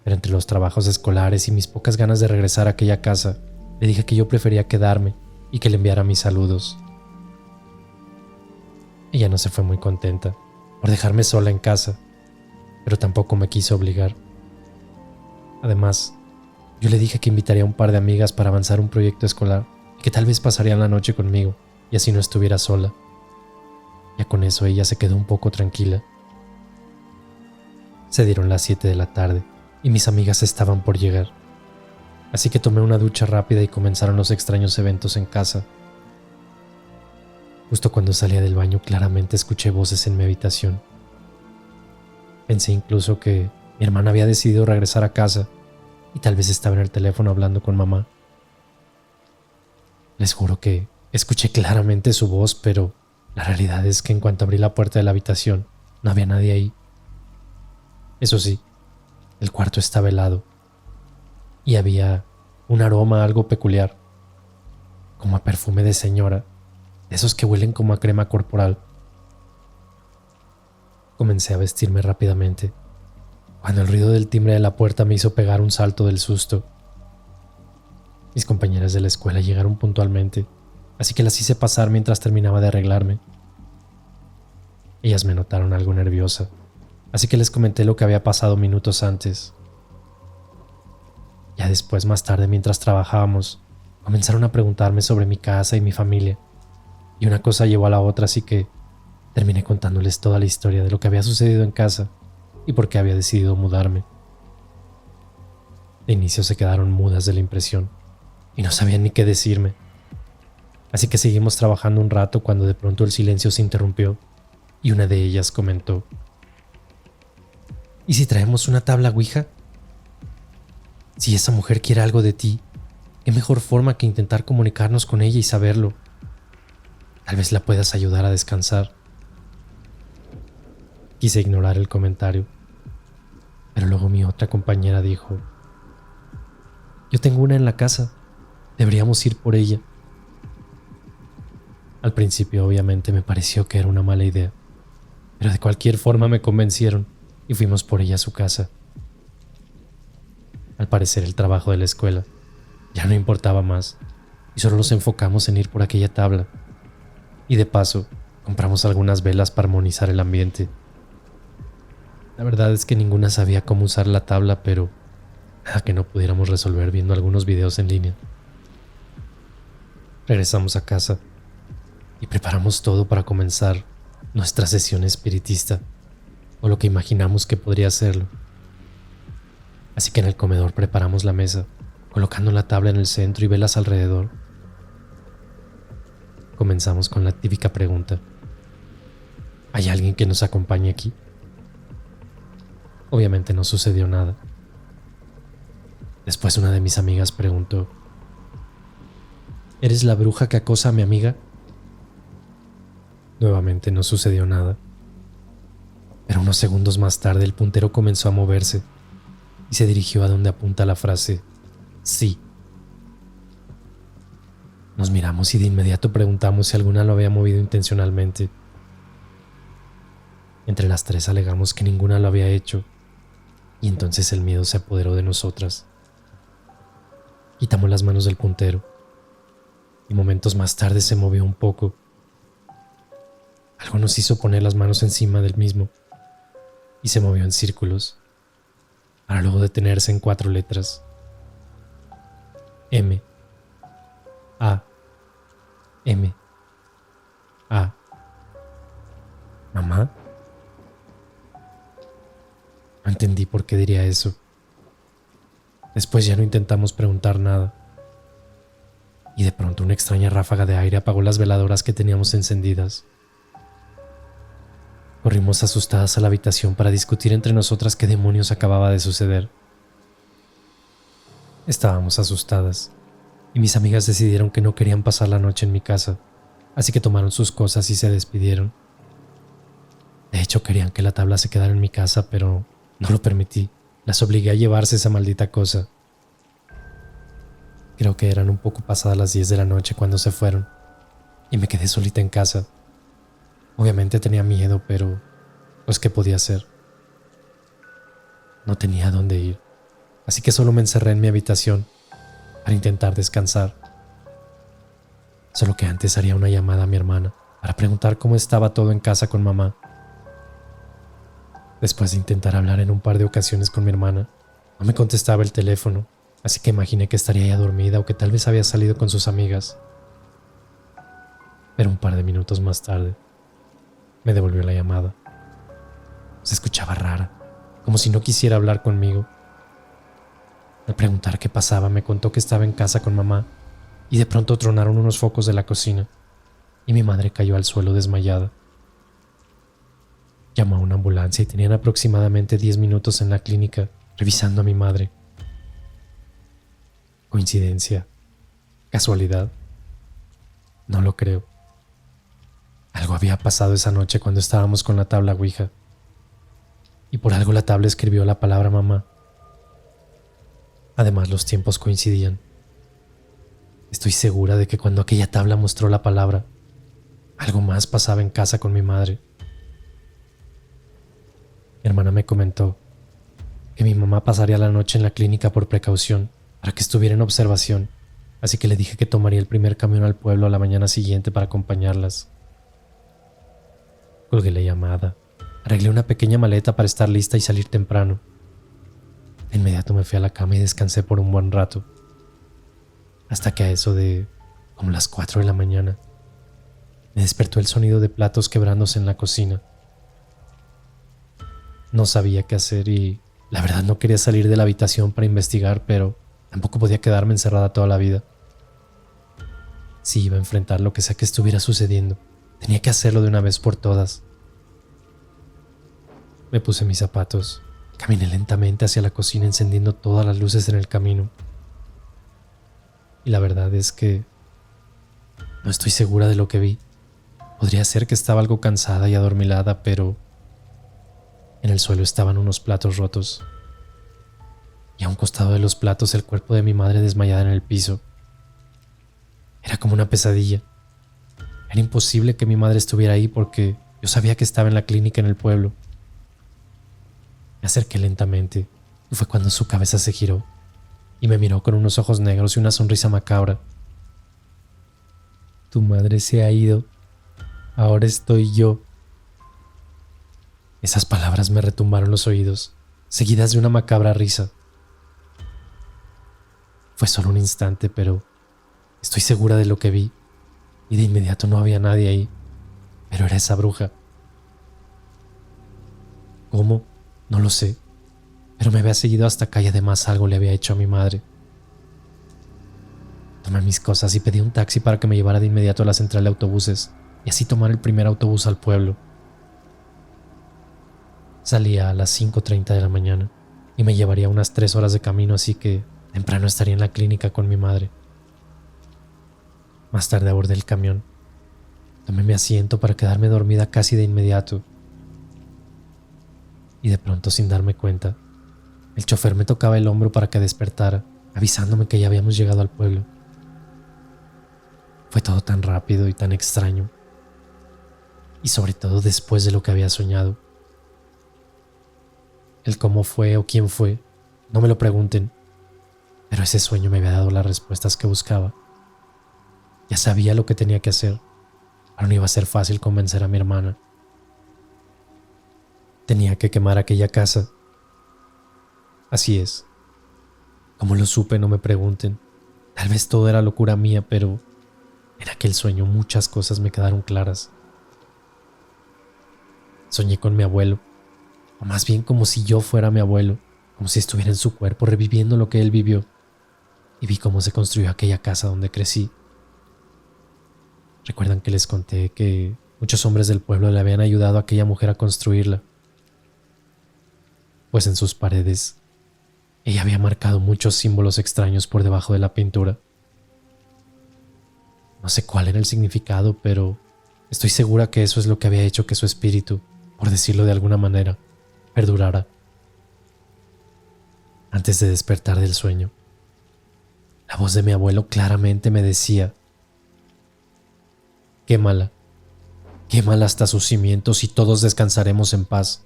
Pero entre los trabajos escolares y mis pocas ganas de regresar a aquella casa, le dije que yo prefería quedarme y que le enviara mis saludos. Ella no se fue muy contenta por dejarme sola en casa, pero tampoco me quiso obligar. Además, yo le dije que invitaría a un par de amigas para avanzar un proyecto escolar y que tal vez pasarían la noche conmigo y así no estuviera sola. Ya con eso ella se quedó un poco tranquila. Se dieron las 7 de la tarde y mis amigas estaban por llegar. Así que tomé una ducha rápida y comenzaron los extraños eventos en casa. Justo cuando salía del baño claramente escuché voces en mi habitación. Pensé incluso que mi hermana había decidido regresar a casa y tal vez estaba en el teléfono hablando con mamá. Les juro que escuché claramente su voz, pero la realidad es que en cuanto abrí la puerta de la habitación, no había nadie ahí. Eso sí, el cuarto estaba helado y había un aroma algo peculiar, como a perfume de señora, de esos que huelen como a crema corporal. Comencé a vestirme rápidamente, cuando el ruido del timbre de la puerta me hizo pegar un salto del susto. Mis compañeras de la escuela llegaron puntualmente, así que las hice pasar mientras terminaba de arreglarme. Ellas me notaron algo nerviosa, así que les comenté lo que había pasado minutos antes. Ya después, más tarde, mientras trabajábamos, comenzaron a preguntarme sobre mi casa y mi familia, y una cosa llevó a la otra, así que terminé contándoles toda la historia de lo que había sucedido en casa y por qué había decidido mudarme. De inicio se quedaron mudas de la impresión y no sabían ni qué decirme, así que seguimos trabajando un rato cuando de pronto el silencio se interrumpió y una de ellas comentó: ¿y si traemos una tabla Ouija? Si esa mujer quiere algo de ti, ¿qué mejor forma que intentar comunicarnos con ella y saberlo? Tal vez la puedas ayudar a descansar. Quise ignorar el comentario, pero luego mi otra compañera dijo: yo tengo una en la casa, deberíamos ir por ella. Al principio obviamente me pareció que era una mala idea, pero de cualquier forma me convencieron y fuimos por ella a su casa. Al parecer el trabajo de la escuela ya no importaba más y solo nos enfocamos en ir por aquella tabla. Y de paso, compramos algunas velas para armonizar el ambiente. La verdad es que ninguna sabía cómo usar la tabla, pero nada que no pudiéramos resolver viendo algunos videos en línea. Regresamos a casa y preparamos todo para comenzar nuestra sesión espiritista, o lo que imaginamos que podría serlo. Así que en el comedor preparamos la mesa, colocando la tabla en el centro y velas alrededor. Comenzamos con la típica pregunta: ¿hay alguien que nos acompañe aquí? Obviamente no sucedió nada. Después una de mis amigas preguntó: ¿eres la bruja que acosa a mi amiga? Nuevamente no sucedió nada. Pero unos segundos más tarde el puntero comenzó a moverse y se dirigió a donde apunta la frase sí. Nos miramos y de inmediato preguntamos si alguna lo había movido intencionalmente. Entre las tres alegamos que ninguna lo había hecho Y entonces el miedo se apoderó de nosotras. Quitamos las manos del puntero y momentos más tarde se movió un poco. Algo nos hizo poner las manos encima del mismo y se movió en círculos, para luego detenerse en 4 letras. M. A. M. A. ¿Mamá? No entendí por qué diría eso. Después ya no intentamos preguntar nada. Y de pronto una extraña ráfaga de aire apagó las veladoras que teníamos encendidas. Corrimos asustadas a la habitación para discutir entre nosotras qué demonios acababa de suceder. Estábamos asustadas, y mis amigas decidieron que no querían pasar la noche en mi casa, así que tomaron sus cosas y se despidieron. De hecho, querían que la tabla se quedara en mi casa, pero no lo permití. Las obligué a llevarse esa maldita cosa. Creo que eran un poco pasadas las 10 de la noche cuando se fueron, y me quedé solita en casa. Obviamente tenía miedo, pero pues ¿qué podía hacer? No tenía a dónde ir, así que solo me encerré en mi habitación para intentar descansar. Solo que antes haría una llamada a mi hermana para preguntar cómo estaba todo en casa con mamá. Después de intentar hablar en un par de ocasiones con mi hermana, no me contestaba el teléfono, así que imaginé que estaría ya dormida o que tal vez había salido con sus amigas. Pero un par de minutos más tarde, me devolvió la llamada. Se escuchaba rara, como si no quisiera hablar conmigo. Al preguntar qué pasaba, me contó que estaba en casa con mamá y de pronto tronaron unos focos de la cocina y mi madre cayó al suelo desmayada. Llamó a una ambulancia y tenían aproximadamente 10 minutos en la clínica revisando a mi madre. ¿Coincidencia? ¿Casualidad? No lo creo. Algo había pasado esa noche cuando estábamos con la tabla Ouija. Y por algo la tabla escribió la palabra mamá. Además, los tiempos coincidían. Estoy segura de que cuando aquella tabla mostró la palabra, algo más pasaba en casa con mi madre. Mi hermana me comentó que mi mamá pasaría la noche en la clínica por precaución para que estuviera en observación, así que le dije que tomaría el primer camión al pueblo a la mañana siguiente para acompañarlas. Colgué la llamada, arreglé una pequeña maleta para estar lista y salir temprano. De inmediato me fui a la cama y descansé por un buen rato, hasta que a eso de como las 4 de la mañana me despertó el sonido de platos quebrándose en la cocina. No sabía qué hacer y la verdad no quería salir de la habitación para investigar, pero tampoco podía quedarme encerrada toda la vida. Si iba a enfrentar lo que sea que estuviera sucediendo, tenía que hacerlo de una vez por todas. Me puse mis zapatos, caminé lentamente hacia la cocina encendiendo todas las luces en el camino. Y la verdad es que no estoy segura de lo que vi. Podría ser que estaba algo cansada y adormilada, pero en el suelo estaban unos platos rotos. Y a un costado de los platos el cuerpo de mi madre desmayada en el piso. Era como una pesadilla. Era imposible que mi madre estuviera ahí porque yo sabía que estaba en la clínica en el pueblo. Me acerqué lentamente y fue cuando su cabeza se giró y me miró con unos ojos negros y una sonrisa macabra. Tu madre se ha ido. Ahora estoy yo. Esas palabras me retumbaron los oídos, seguidas de una macabra risa. Fue solo un instante, pero estoy segura de lo que vi, y de inmediato no había nadie ahí, pero era esa bruja. ¿Cómo? No lo sé, pero me había seguido hasta acá y además algo le había hecho a mi madre. Tomé mis cosas y pedí un taxi para que me llevara de inmediato a la central de autobuses y así tomar el primer autobús al pueblo. Salía a las 5:30 de la mañana y me llevaría unas 3 horas de camino, así que temprano estaría en la clínica con mi madre. Más tarde abordé el camión. Tomé mi asiento para quedarme dormida casi de inmediato. Y de pronto, sin darme cuenta, el chofer me tocaba el hombro para que despertara, avisándome que ya habíamos llegado al pueblo. Fue todo tan rápido y tan extraño. Y sobre todo después de lo que había soñado. el cómo fue o quién fue, no me lo pregunten, pero ese sueño me había dado las respuestas que buscaba. Ya sabía lo que tenía que hacer, pero no iba a ser fácil convencer a mi hermana. Tenía que quemar aquella casa. Así es. Como lo supe, no me pregunten. Tal vez todo era locura mía, pero en aquel sueño muchas cosas me quedaron claras. Soñé con mi abuelo, o más bien como si yo fuera mi abuelo, como si estuviera en su cuerpo reviviendo lo que él vivió, y vi cómo se construyó aquella casa donde crecí. Recuerdan que les conté que muchos hombres del pueblo le habían ayudado a aquella mujer a construirla. Pues en sus paredes ella había marcado muchos símbolos extraños por debajo de la pintura. No sé cuál era el significado, pero estoy segura que eso es lo que había hecho que su espíritu, por decirlo de alguna manera, perdurara. Antes de despertar del sueño, la voz de mi abuelo claramente me decía: quémala hasta sus cimientos y todos descansaremos en paz.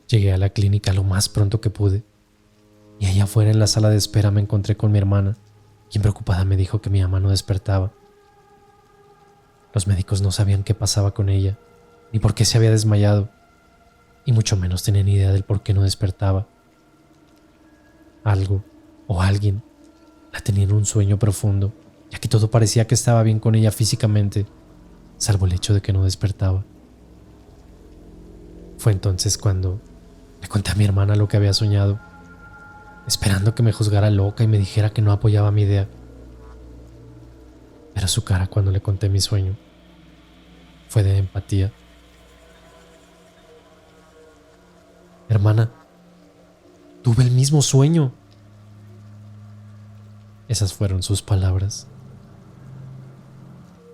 Llegué a la clínica lo más pronto que pude, y allá afuera en la sala de espera me encontré con mi hermana, quien preocupada me dijo que mi mamá no despertaba. Los médicos no sabían qué pasaba con ella, ni por qué se había desmayado, y mucho menos tenían idea del por qué no despertaba. Algo o alguien la tenía en un sueño profundo, ya que todo parecía que estaba bien con ella físicamente, salvo el hecho de que no despertaba. Fue entonces cuando le conté a mi hermana lo que había soñado, esperando que me juzgara loca y me dijera que no apoyaba mi idea. Pero su cara cuando le conté mi sueño fue de empatía. Hermana, tuve el mismo sueño. Esas fueron sus palabras.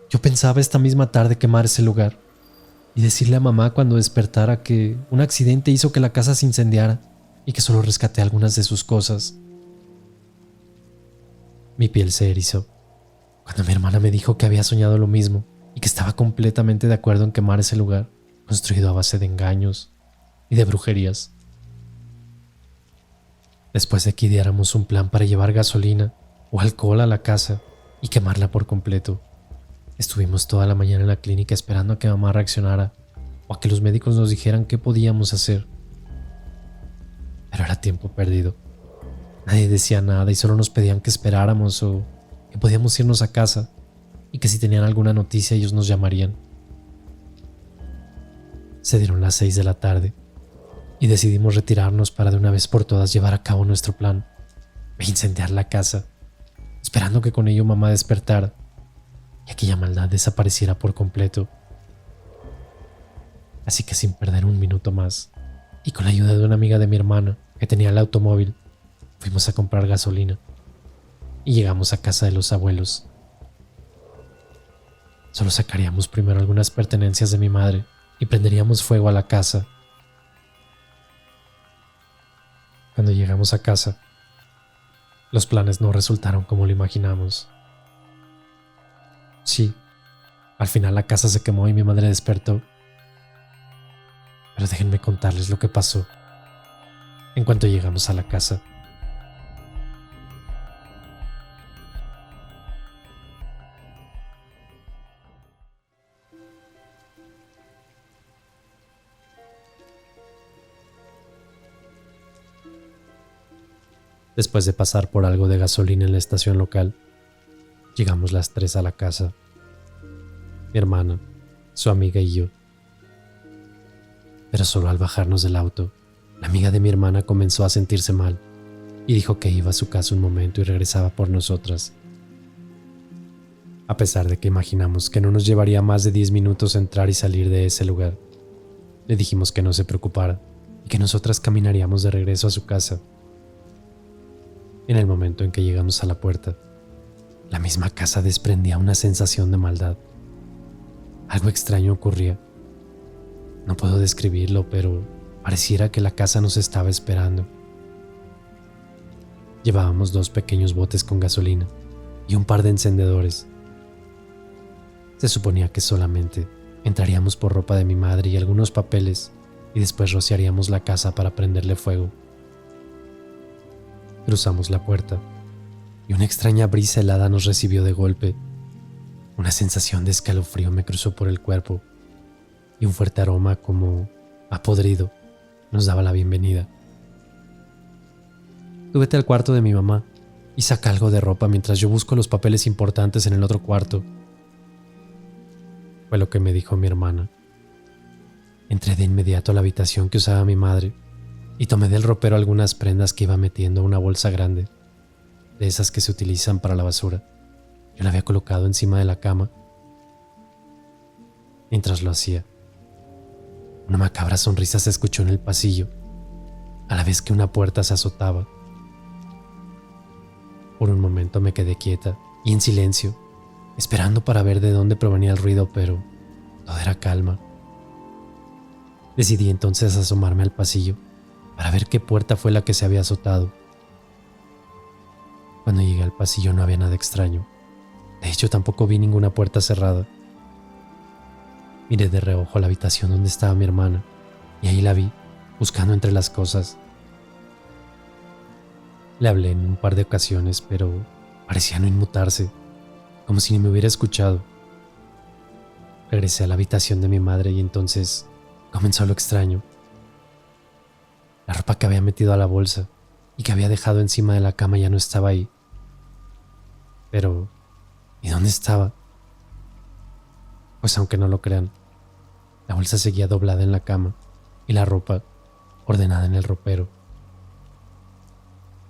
Yo pensaba esta misma tarde quemar ese lugar y decirle a mamá cuando despertara que un accidente hizo que la casa se incendiara y que solo rescaté algunas de sus cosas. Mi piel se erizó cuando mi hermana me dijo que había soñado lo mismo y que estaba completamente de acuerdo en quemar ese lugar, construido a base de engaños y de brujerías. Después de que ideáramos un plan para llevar gasolina o alcohol a la casa y quemarla por completo, estuvimos toda la mañana en la clínica esperando a que mamá reaccionara o a que los médicos nos dijeran qué podíamos hacer. Pero era tiempo perdido. Nadie decía nada y solo nos pedían que esperáramos o que podíamos irnos a casa y que si tenían alguna noticia ellos nos llamarían. Se dieron las 6 de la tarde y decidimos retirarnos para de una vez por todas llevar a cabo nuestro plan e incendiar la casa, esperando que con ello mamá despertara y aquella maldad desapareciera por completo. Así que sin perder un minuto más, y con la ayuda de una amiga de mi hermana que tenía el automóvil, fuimos a comprar gasolina y llegamos a casa de los abuelos. Solo sacaríamos primero algunas pertenencias de mi madre y prenderíamos fuego a la casa. Cuando llegamos a casa, los planes no resultaron como lo imaginamos. Sí, al final la casa se quemó y mi madre despertó. Pero déjenme contarles lo que pasó en cuanto llegamos a la casa. Después de pasar por algo de gasolina en la estación local, llegamos las 3 a la casa. Mi hermana, su amiga y yo. Pero solo al bajarnos del auto, la amiga de mi hermana comenzó a sentirse mal y dijo que iba a su casa un momento y regresaba por nosotras. A pesar de que imaginamos que no nos llevaría más de 10 minutos entrar y salir de ese lugar, le dijimos que no se preocupara y que nosotras caminaríamos de regreso a su casa. En el momento en que llegamos a la puerta, la misma casa desprendía una sensación de maldad. Algo extraño ocurría. No puedo describirlo, pero pareciera que la casa nos estaba esperando. Llevábamos 2 pequeños botes con gasolina y un par de encendedores. Se suponía que solamente entraríamos por ropa de mi madre y algunos papeles y después rociaríamos la casa para prenderle fuego. Cruzamos la puerta y una extraña brisa helada nos recibió de golpe. Una sensación de escalofrío me cruzó por el cuerpo y un fuerte aroma como a podrido nos daba la bienvenida. Tú vete al cuarto de mi mamá y saca algo de ropa mientras yo busco los papeles importantes en el otro cuarto. Fue lo que me dijo mi hermana. Entré de inmediato a la habitación que usaba mi madre y tomé del ropero algunas prendas que iba metiendo en una bolsa grande, de esas que se utilizan para la basura. Yo la había colocado encima de la cama. Mientras lo hacía, una macabra sonrisa se escuchó en el pasillo, a la vez que una puerta se azotaba. Por un momento me quedé quieta y en silencio, esperando para ver de dónde provenía el ruido, pero todo era calma. Decidí entonces asomarme al pasillo para ver qué puerta fue la que se había azotado. Cuando llegué al pasillo no había nada extraño. De hecho, tampoco vi ninguna puerta cerrada. Miré de reojo a la habitación donde estaba mi hermana y ahí la vi, buscando entre las cosas. Le hablé en un par de ocasiones, pero parecía no inmutarse, como si ni me hubiera escuchado. Regresé a la habitación de mi madre y entonces comenzó lo extraño. La ropa que había metido a la bolsa y que había dejado encima de la cama ya no estaba ahí. Pero, ¿y dónde estaba? Pues aunque no lo crean, la bolsa seguía doblada en la cama y la ropa ordenada en el ropero,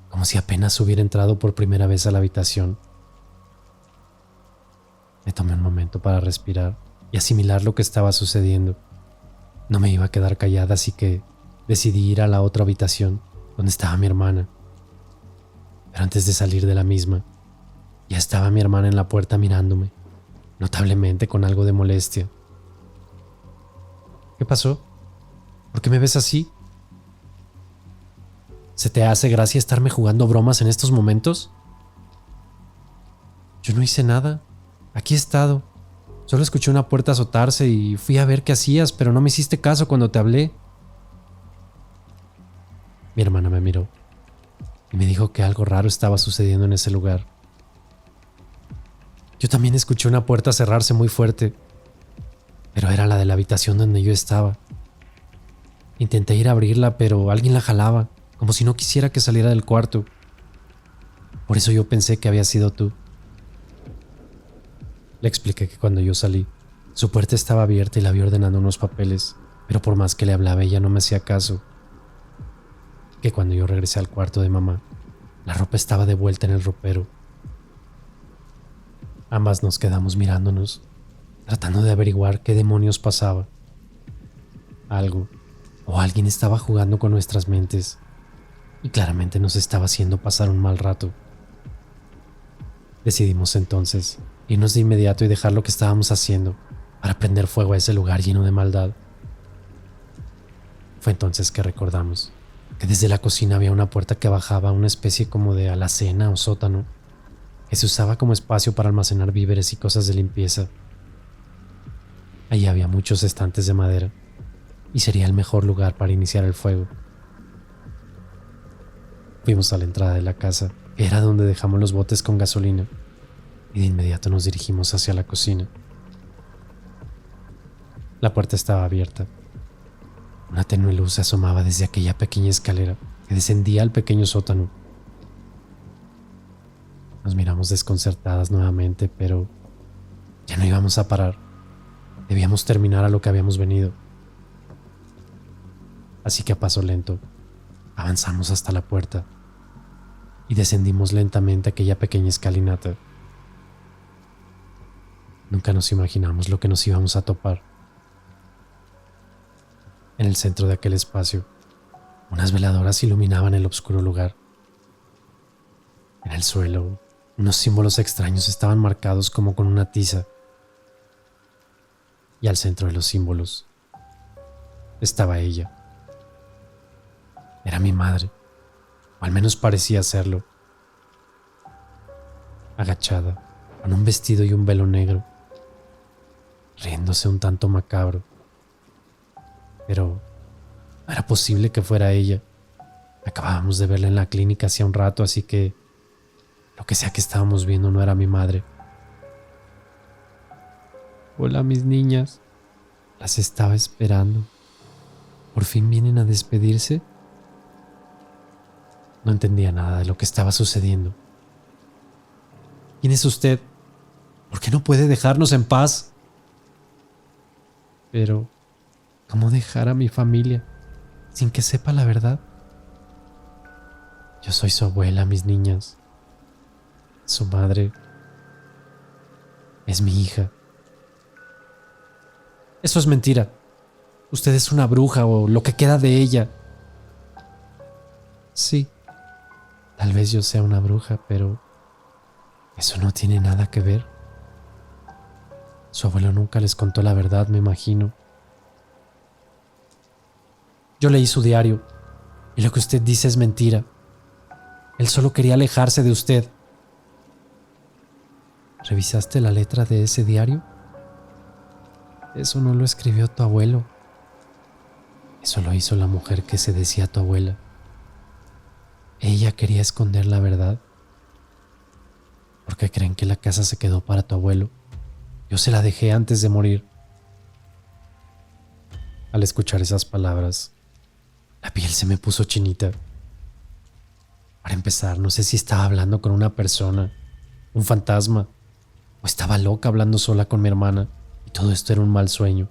como si apenas hubiera entrado por primera vez a la habitación. Me tomé un momento para respirar y asimilar lo que estaba sucediendo. No me iba a quedar callada, así que decidí ir a la otra habitación donde estaba mi hermana. Pero antes de salir de la misma, ya estaba mi hermana en la puerta mirándome, notablemente con algo de molestia. ¿Qué pasó? ¿Por qué me ves así? ¿Se te hace gracia estarme jugando bromas en estos momentos? Yo no hice nada. Aquí he estado. Solo escuché una puerta azotarse y fui a ver qué hacías, pero no me hiciste caso cuando te hablé. Mi hermana me miró y me dijo que algo raro estaba sucediendo en ese lugar. Yo también escuché una puerta cerrarse muy fuerte, pero era la de la habitación donde yo estaba. Intenté ir a abrirla, pero alguien la jalaba, como si no quisiera que saliera del cuarto. Por eso yo pensé que había sido tú. Le expliqué que cuando yo salí, su puerta estaba abierta y la vi ordenando unos papeles, pero por más que le hablaba ella no me hacía caso. Que cuando yo regresé al cuarto de mamá, la ropa estaba de vuelta en el ropero. Ambas nos quedamos mirándonos, tratando de averiguar qué demonios pasaba. Algo o alguien estaba jugando con nuestras mentes y claramente nos estaba haciendo pasar un mal rato. Decidimos entonces irnos de inmediato y dejar lo que estábamos haciendo para prender fuego a ese lugar lleno de maldad. Fue entonces que recordamos que desde la cocina había una puerta que bajaba a una especie como de alacena o sótano que se usaba como espacio para almacenar víveres y cosas de limpieza. Allí había muchos estantes de madera y sería el mejor lugar para iniciar el fuego. Fuimos a la entrada de la casa, que era donde dejamos los botes con gasolina, y de inmediato nos dirigimos hacia la cocina. La puerta estaba abierta. Una tenue luz se asomaba desde aquella pequeña escalera que descendía al pequeño sótano. Nos miramos desconcertadas nuevamente, pero ya no íbamos a parar. Debíamos terminar a lo que habíamos venido. Así que a paso lento, avanzamos hasta la puerta y descendimos lentamente aquella pequeña escalinata. Nunca nos imaginamos lo que nos íbamos a topar. En el centro de aquel espacio, unas veladoras iluminaban el oscuro lugar. En el suelo, unos símbolos extraños estaban marcados como con una tiza. Y al centro de los símbolos estaba ella. Era mi madre, o al menos parecía serlo. Agachada, con un vestido y un velo negro, riéndose un tanto macabro. Pero No era posible que fuera ella. Acabábamos de verla en la clínica hacía un rato, así que lo que sea que estábamos viendo no era mi madre. Hola, mis niñas. Las estaba esperando. ¿Por fin vienen a despedirse? No entendía nada de lo que estaba sucediendo. ¿Quién es usted? ¿Por qué no puede dejarnos en paz? Pero, ¿cómo dejar a mi familia sin que sepa la verdad? Yo soy su abuela, mis niñas. Su madre es mi hija. Eso es mentira. Usted es una bruja o lo que queda de ella. Sí, tal vez yo sea una bruja, pero eso no tiene nada que ver. Su abuelo nunca les contó la verdad, me imagino. Yo leí su diario y lo que usted dice es mentira. Él solo quería alejarse de usted. ¿Revisaste la letra de ese diario? Eso no lo escribió tu abuelo. Eso lo hizo la mujer que se decía tu abuela. Ella quería esconder la verdad. ¿Por qué creen que la casa se quedó para tu abuelo? Yo se la dejé antes de morir. Al escuchar esas palabras, la piel se me puso chinita. Para empezar, no sé si estaba hablando con una persona, un fantasma, o estaba loca hablando sola con mi hermana y todo esto era un mal sueño.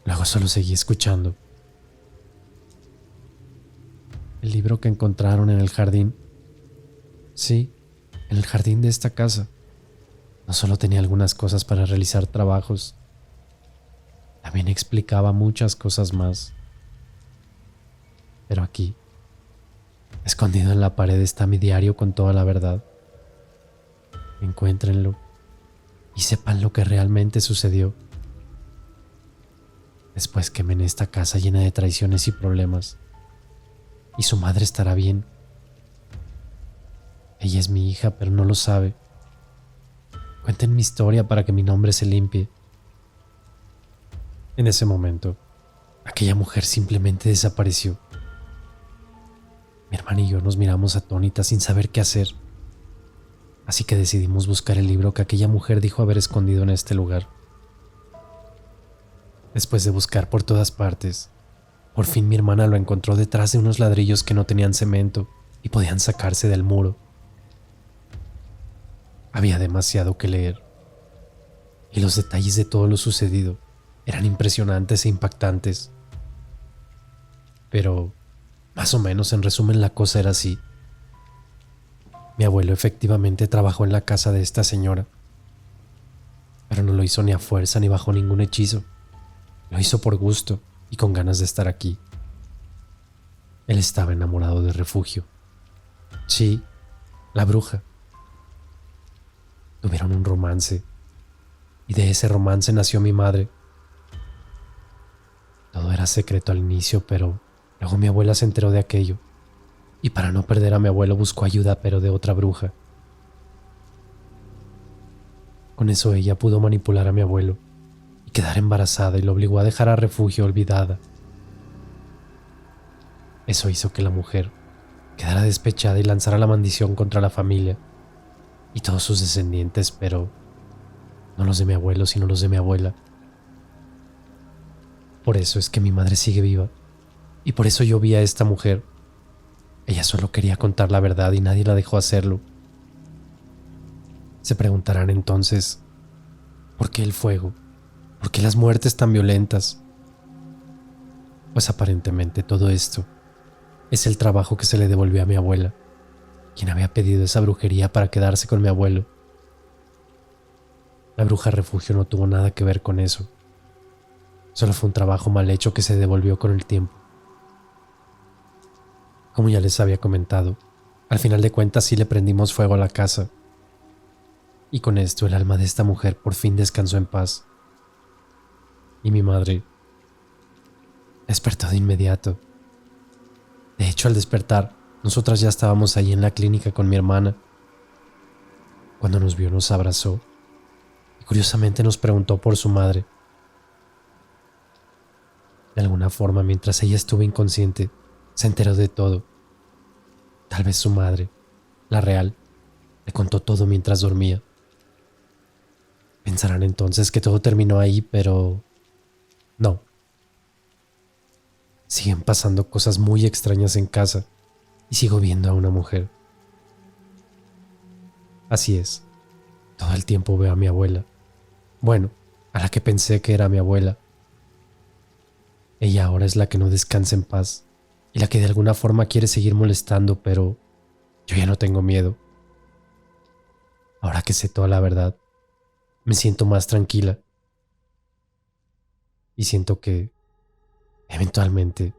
Luego solo seguí escuchando. El libro que encontraron en el jardín. Sí, en el jardín de esta casa. No solo tenía algunas cosas para realizar trabajos, también explicaba muchas cosas más. Pero aquí, escondido en la pared, está mi diario con toda la verdad. Encuéntrenlo y sepan lo que realmente sucedió. Después quemé en esta casa llena de traiciones y problemas. Y su madre estará bien. Ella es mi hija, pero no lo sabe. Cuenten mi historia para que mi nombre se limpie. En ese momento, aquella mujer simplemente desapareció. Mi hermana y yo nos miramos atónitas sin saber qué hacer. Así que decidimos buscar el libro que aquella mujer dijo haber escondido en este lugar. Después de buscar por todas partes, por fin mi hermana lo encontró detrás de unos ladrillos que no tenían cemento y podían sacarse del muro. Había demasiado que leer, y los detalles de todo lo sucedido eran impresionantes e impactantes. Pero, más o menos en resumen, la cosa era así. Mi abuelo efectivamente trabajó en la casa de esta señora, pero no lo hizo ni a fuerza ni bajo ningún hechizo. Lo hizo por gusto y con ganas de estar aquí. Él estaba enamorado de Refugio. Sí, la bruja. Tuvieron un romance, y de ese romance nació mi madre. Todo era secreto al inicio, pero luego mi abuela se enteró de aquello, y para no perder a mi abuelo buscó ayuda, pero de otra bruja. Con eso ella pudo manipular a mi abuelo y quedar embarazada, y lo obligó a dejar a Refugio olvidada. Eso hizo que la mujer quedara despechada y lanzara la maldición contra la familia y todos sus descendientes, pero no los de mi abuelo, sino los de mi abuela. Por eso es que mi madre sigue viva, y por eso yo vi a esta mujer. Ella solo quería contar la verdad y nadie la dejó hacerlo. Se preguntarán entonces, ¿por qué el fuego? ¿Por qué las muertes tan violentas? Pues aparentemente todo esto es el trabajo que se le devolvió a mi abuela, quien había pedido esa brujería para quedarse con mi abuelo. La bruja Refugio no tuvo nada que ver con eso. Solo fue un trabajo mal hecho que se devolvió con el tiempo. Como ya les había comentado, al final de cuentas sí le prendimos fuego a la casa. Y con esto el alma de esta mujer por fin descansó en paz. Y mi madre despertó de inmediato. De hecho, al despertar, nosotras ya estábamos allí en la clínica con mi hermana. Cuando nos vio, nos abrazó y curiosamente nos preguntó por su madre. De alguna forma, mientras ella estuvo inconsciente, se enteró de todo. Tal vez su madre, la real, le contó todo mientras dormía. Pensarán entonces que todo terminó ahí, pero no. Siguen pasando cosas muy extrañas en casa y sigo viendo a una mujer. Así es, todo el tiempo veo a mi abuela. Bueno, a la que pensé que era mi abuela. Ella ahora es la que no descansa en paz y la que de alguna forma quiere seguir molestando, pero yo ya no tengo miedo. Ahora que sé toda la verdad, me siento más tranquila y siento que eventualmente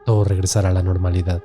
todo regresará a la normalidad.